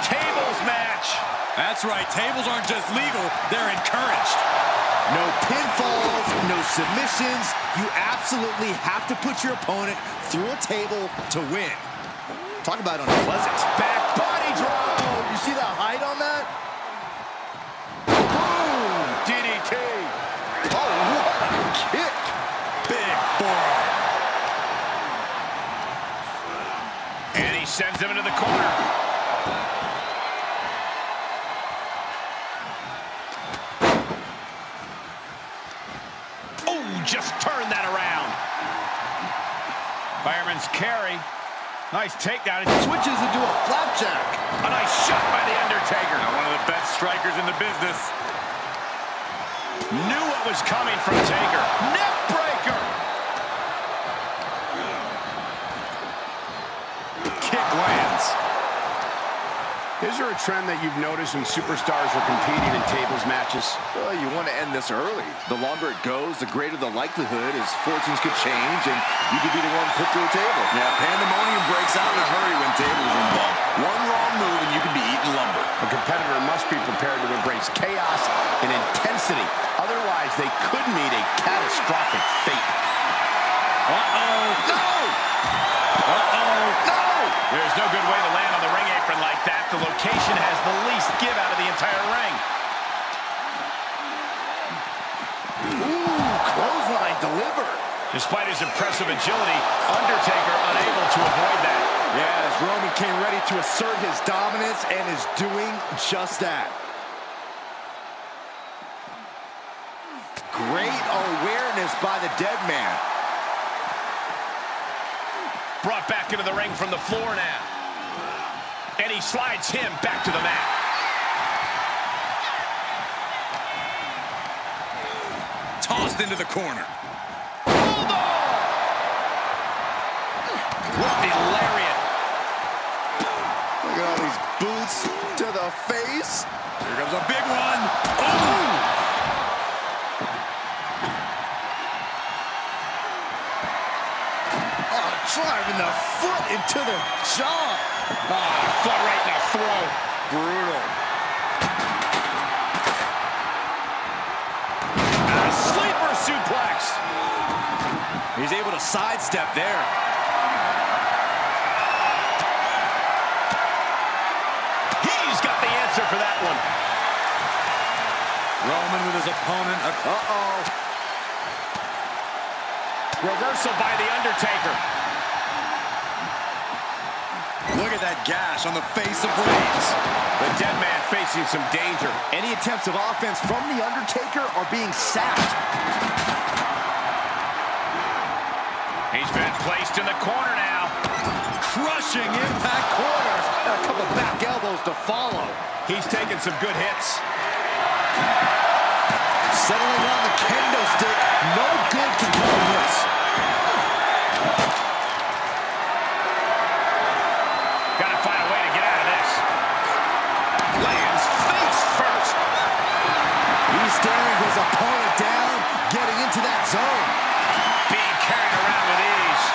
Tables match. That's right, tables aren't just legal, they're encouraged. No pinfalls, no submissions. You absolutely have to put your opponent through a table to win. Talk about unpleasant. Back body drop. Oh, you see the height on that? Boom. DDT. Oh, what a kick. Big forearm. And he sends him into the corner. Oh, just turn that around. Fireman's carry. Nice takedown. It Switches into a flapjack. a nice shot by The Undertaker. One of the best strikers in the business. Knew what was coming from Taker. Neck breaker. Kick lands. Is there a trend that you've noticed when superstars are competing in tables matches? Well, you want to end this early. The longer it goes, the greater the likelihood is fortunes could change and you could be the one put through a table. Yeah, pandemonium breaks out in a hurry when tables are involved. One wrong move and you could be eating lumber. A competitor must be prepared to embrace chaos and intensity. Otherwise, they could meet a catastrophic fate. Uh-oh. No! Uh-oh. No! There's no good way to land on the ring apron like that. The location has the least give out of the entire ring. Ooh, clothesline delivered. Despite his impressive agility, Undertaker unable to avoid that. Yeah, as Roman came ready to assert his dominance and is doing just that. Great awareness by the dead man. Brought back into the ring from the floor now. And he slides him back to the mat. Tossed into the corner. Hold on! What the lariat. Look at all these boots to the face. Here comes a big one. Ooh! Oh, driving the foot into the jaw. Foot right in the throat. Brutal. A sleeper suplex. He's able to sidestep there. He's got the one. Roman with his opponent. Uh-oh. Reversal by The Undertaker. Look at that gash on the face of Reigns. The dead man facing some danger. Any attempts of offense from The Undertaker are being sapped. He's been placed in the corner now. Crushing impact corner. A couple back elbows to follow. He's taking some good hits. Settling on the kendo stick. No good can come from this. Gotta find a way to get out of this. Lands face first. He's staring his opponent down, getting into that zone. Being carried around with ease.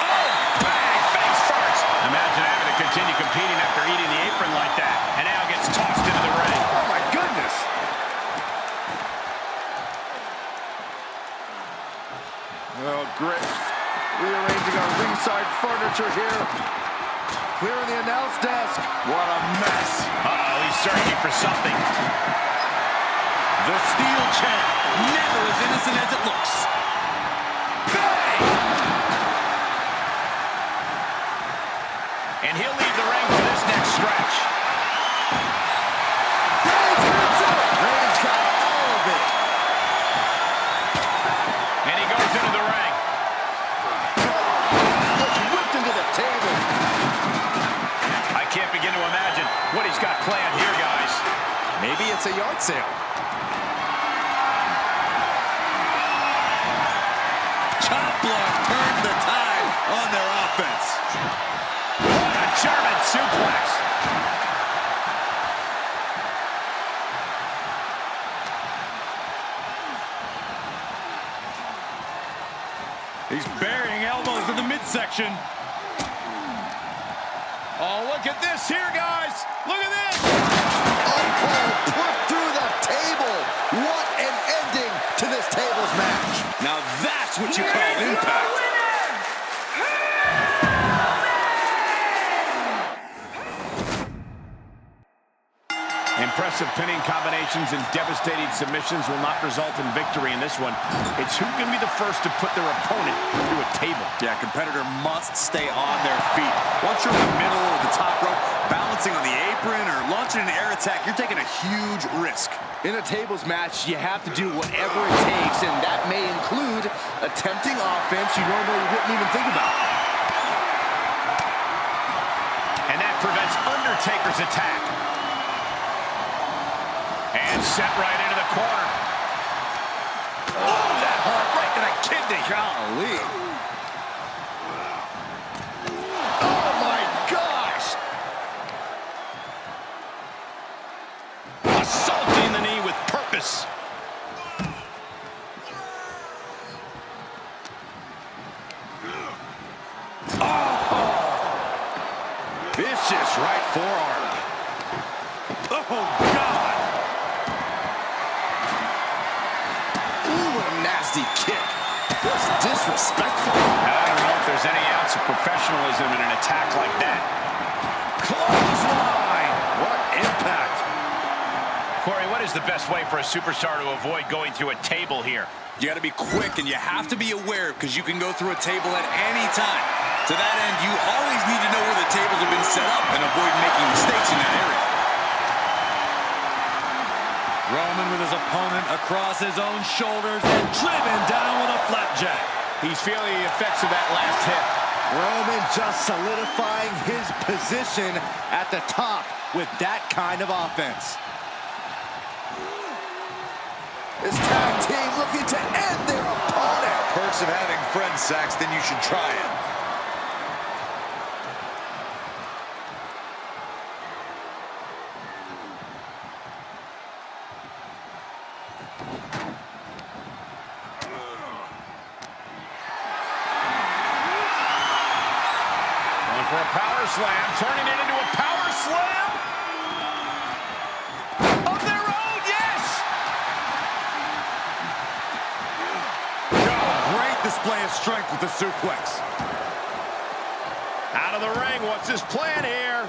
Oh, bang, face first. Imagine having to continue competing after eating the apron like that. And now gets tossed into the ring. Oh my goodness. Oh, great. Rearranging our ringside furniture here. Clearing the announce desk. What a mess. Uh-oh, he's searching for something. The steel chair. Never as innocent as it looks. Bang! And he'll leave the ring for this next stretch. Reigns got all of it. And he goes into the ring. Whipped into the table. I can't begin to imagine what he's got planned here, guys. Maybe it's a yard sale. Chop block turns the tide on their offense. What a German suplex. He's burying elbows in the midsection. Oh, look at this here, guys. Look at this. Oh, put through the table. What an ending to this tables match. Now that's what you call impact. Impressive pinning combinations and devastating submissions will not result in victory in this one. It's who can be the first to put their opponent through a table. Yeah, competitor must stay on their feet. Once you're in the middle or the top rope, balancing on the apron or launching an air attack, you're taking a huge risk. In a tables match, you have to do whatever it takes, and that may include attempting offense you normally wouldn't even think about. And that prevents Undertaker's attack. And set right into the corner. Oh, that hurt right to the kidney. Golly. Oh, my gosh. Assaulting the knee with purpose. Oh. Vicious right forearm. Oh, God. Nasty kick. Just disrespectful. I don't know if there's any ounce of professionalism in an attack like that. Clothesline. What impact. Corey, what is the best way for a superstar to avoid going through a table here? You got to be quick and you have to be aware because you can go through a table at any time. To that end, you always need to know where the tables have been set up and avoid making mistakes in that area. Roman with his opponent across his own shoulders and driven down with a flapjack. He's feeling the effects of that last hit. Roman just solidifying his position at the top with that kind of offense. This tag team looking to end their opponent. Perks of having friends, Saxton, you should try it. For a power slam, turning it into a power slam. Of their own, yes! Great display of strength with the suplex. Out of the ring, what's his plan here?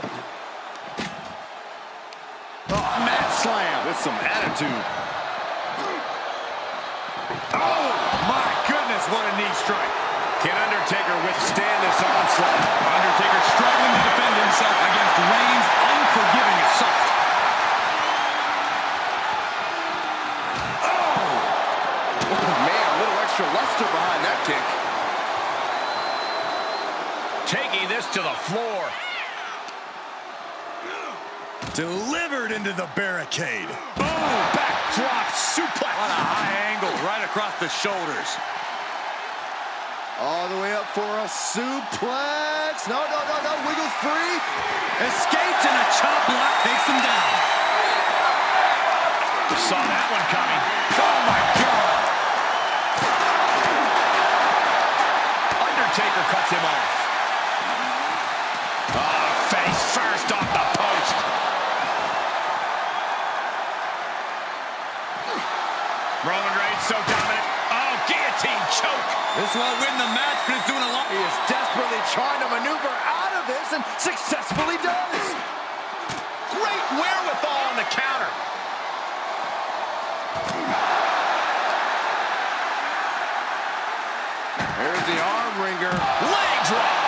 slam with some attitude. Oh, my goodness, what a knee strike. Can Undertaker withstand this onslaught? Undertaker struggling to defend himself against Reigns' unforgiving assault. Man, a little extra luster behind that kick. Taking this to the floor. Delivered into the barricade. Boom! Backdrop suplex. On a high angle, right across the shoulders. All the way up for a suplex. No, wiggles free. Escapes and a chop block takes him down. Saw that one coming. Oh, my God. Undertaker cuts him off. Face first off the post. Roman Reigns so dominant. Oh, guillotine choke. This won't win the match, but it's doing a lot. He is desperately trying to maneuver out of this and successfully does. Great wherewithal on the counter. There's the arm wringer. Leg drop.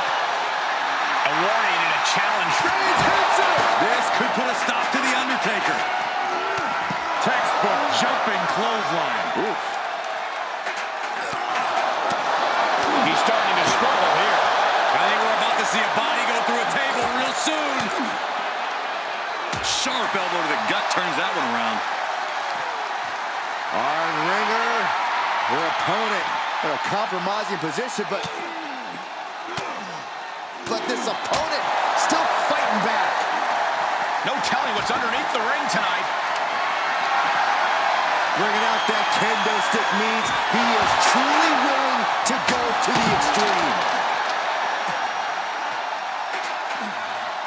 A warning and a challenge. Reigns hits it. This could put a stop to The Undertaker. Textbook jumping clothesline. Oof. He's starting to struggle here. I think we're about to see a body go through a table real soon. Sharp elbow to the gut turns that one around. Arm wringer. Her opponent in a compromising position, but this opponent still fighting back. No telling what's underneath the ring tonight. Bringing out that kendo stick means he is truly willing to go to the extreme.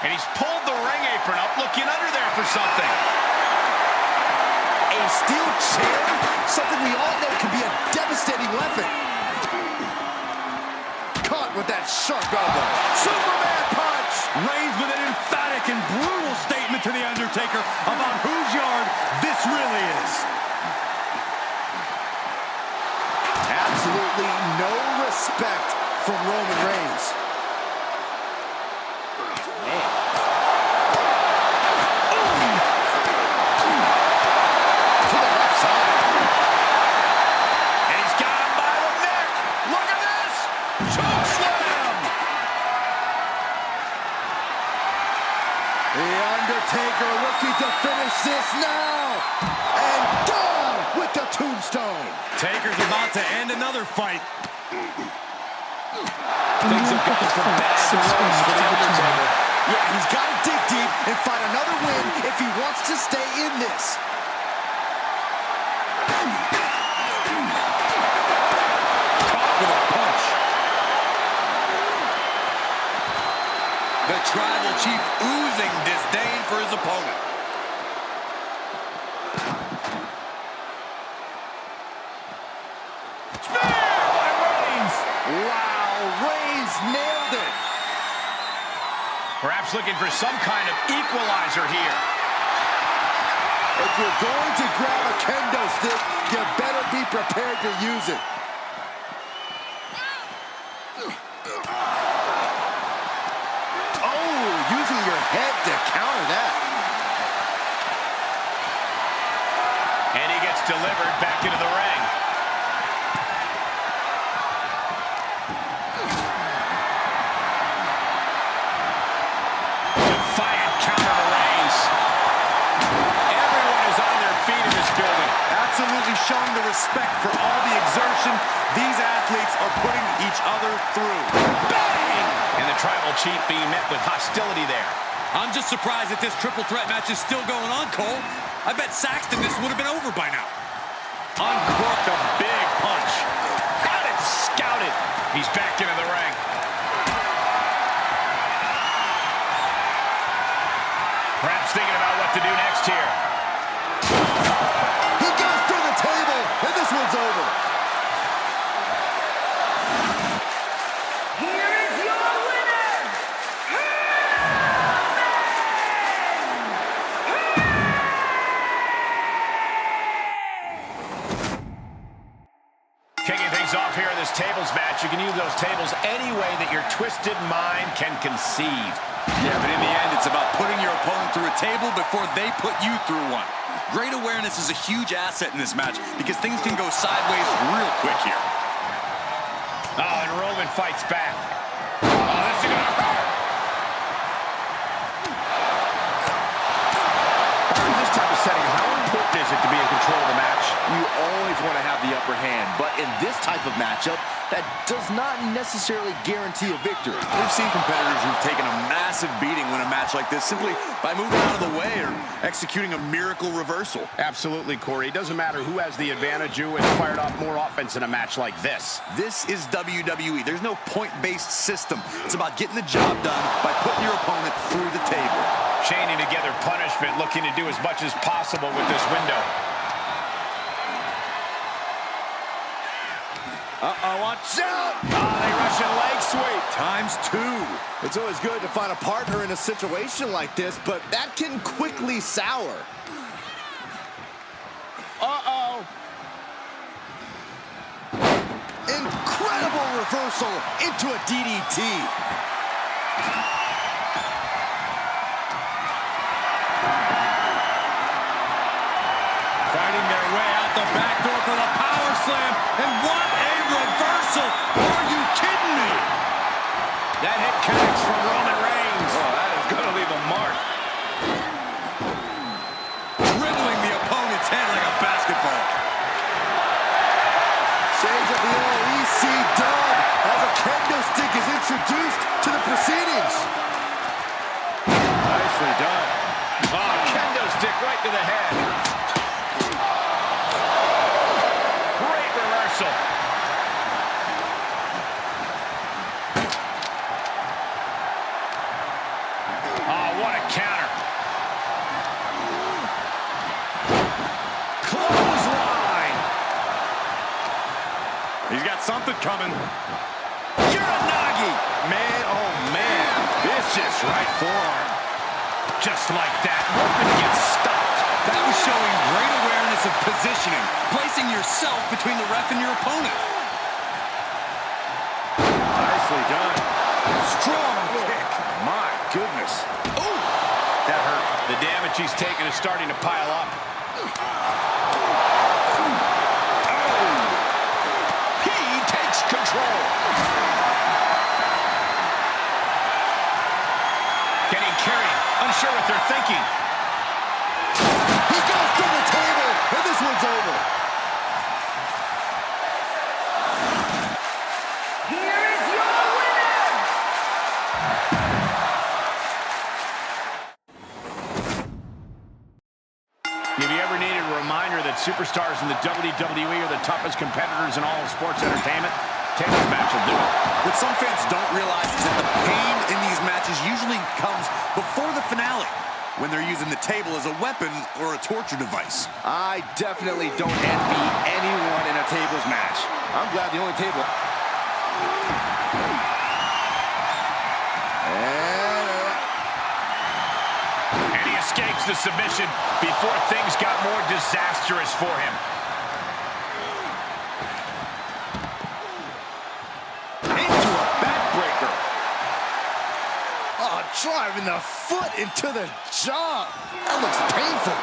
And he's pulled the ring apron up, looking under there for something. A steel chair, something we all know can be a devastating weapon. Caught with that sharp elbow. Superman punch! Reigns with an emphatic and brutal statement to The Undertaker about whose yard this really is. Absolutely no respect from Roman Reigns. To the left side. And he's got him by the neck. Look at this. Choke slam. The Undertaker looking to finish this now. And down with the tombstone. Taker's about to end another fight. Things have gone from bad to worse for The Undertaker. Yeah, he's got to dig deep and find another win if he wants to stay in this. Caught with a punch. The Tribal Chief oozing disdain for his opponent. Nailed it. Perhaps looking for some kind of equalizer here. If you're going to grab a kendo stick, you better be prepared to use it. Oh, using your head to counter that. And he gets delivered back into the ring. Defiant counter to Reigns. Everyone is on their feet in this building. Absolutely showing the respect for all the exertion these athletes are putting each other through. Bang! And the Tribal Chief being met with hostility there. I'm just surprised that this triple threat match is still going on, Cole. I bet Saxton this would have been over by now. Uncorked a big punch. Got it scouted. He's back into the ring. Perhaps thinking about what to do next here. He goes through the table, and this one's over. Here is your winner, those tables any way that your twisted mind can conceive. Yeah, but in the end, it's about putting your opponent through a table before they put you through one. Great awareness is a huge asset in this match because things can go sideways real quick here. Oh, and Roman fights back. Oh, this is gonna hurt. In this type of setting, how important is it to be in control of the match? You always want to have the upper hand, but in this type of matchup, that does not necessarily guarantee a victory. We've seen competitors who've taken a massive beating win a match like this simply by moving out of the way or executing a miracle reversal. Absolutely, Corey. It doesn't matter who has the advantage, who has fired off more offense in a match like this. This is WWE. There's no point-based system. It's about getting the job done by putting your opponent through the table. Chaining together punishment, looking to do as much as possible with this window. Uh-oh, watch out! They Russian leg sweep. ×2. It's always good to find a partner in a situation like this, but that can quickly sour. Uh-oh. Incredible reversal into a DDT. Fighting their way out the back door for the power slam. And what a reversal. Are you kidding me? That hit connects from Roman Reigns. Oh, that is going to leave a mark. Dribbling the opponent's head like a basketball. Shades of the old EC dub as a kendo stick is introduced to the proceedings. Nicely done. Oh, kendo stick right to the head. Great reversal. Oh, what a counter. Clothesline. He's got something coming. Uranagi. Man, oh man. Vicious right forearm. Just like that. Roman gets stopped. That was showing great awareness of positioning, placing yourself between the ref and your opponent. Nicely done. Strong kick. My goodness. Ooh. That hurt. The damage he's taken is starting to pile up. He takes control. Getting carried. Unsure what they're thinking. He goes to the table, and this one's over. Here is your winner! Have you ever needed a reminder that superstars in the WWE are the toughest competitors in all of sports entertainment? Tables match will do it. What some fans don't realize is that the pain in these matches usually comes before the finale, when they're using the table as a weapon or a torture device. I definitely don't envy anyone in a tables match. I'm glad the only table... And he escapes the submission before things got more disastrous for him. Into a backbreaker. Oh, driving the foot into the jaw. That looks painful.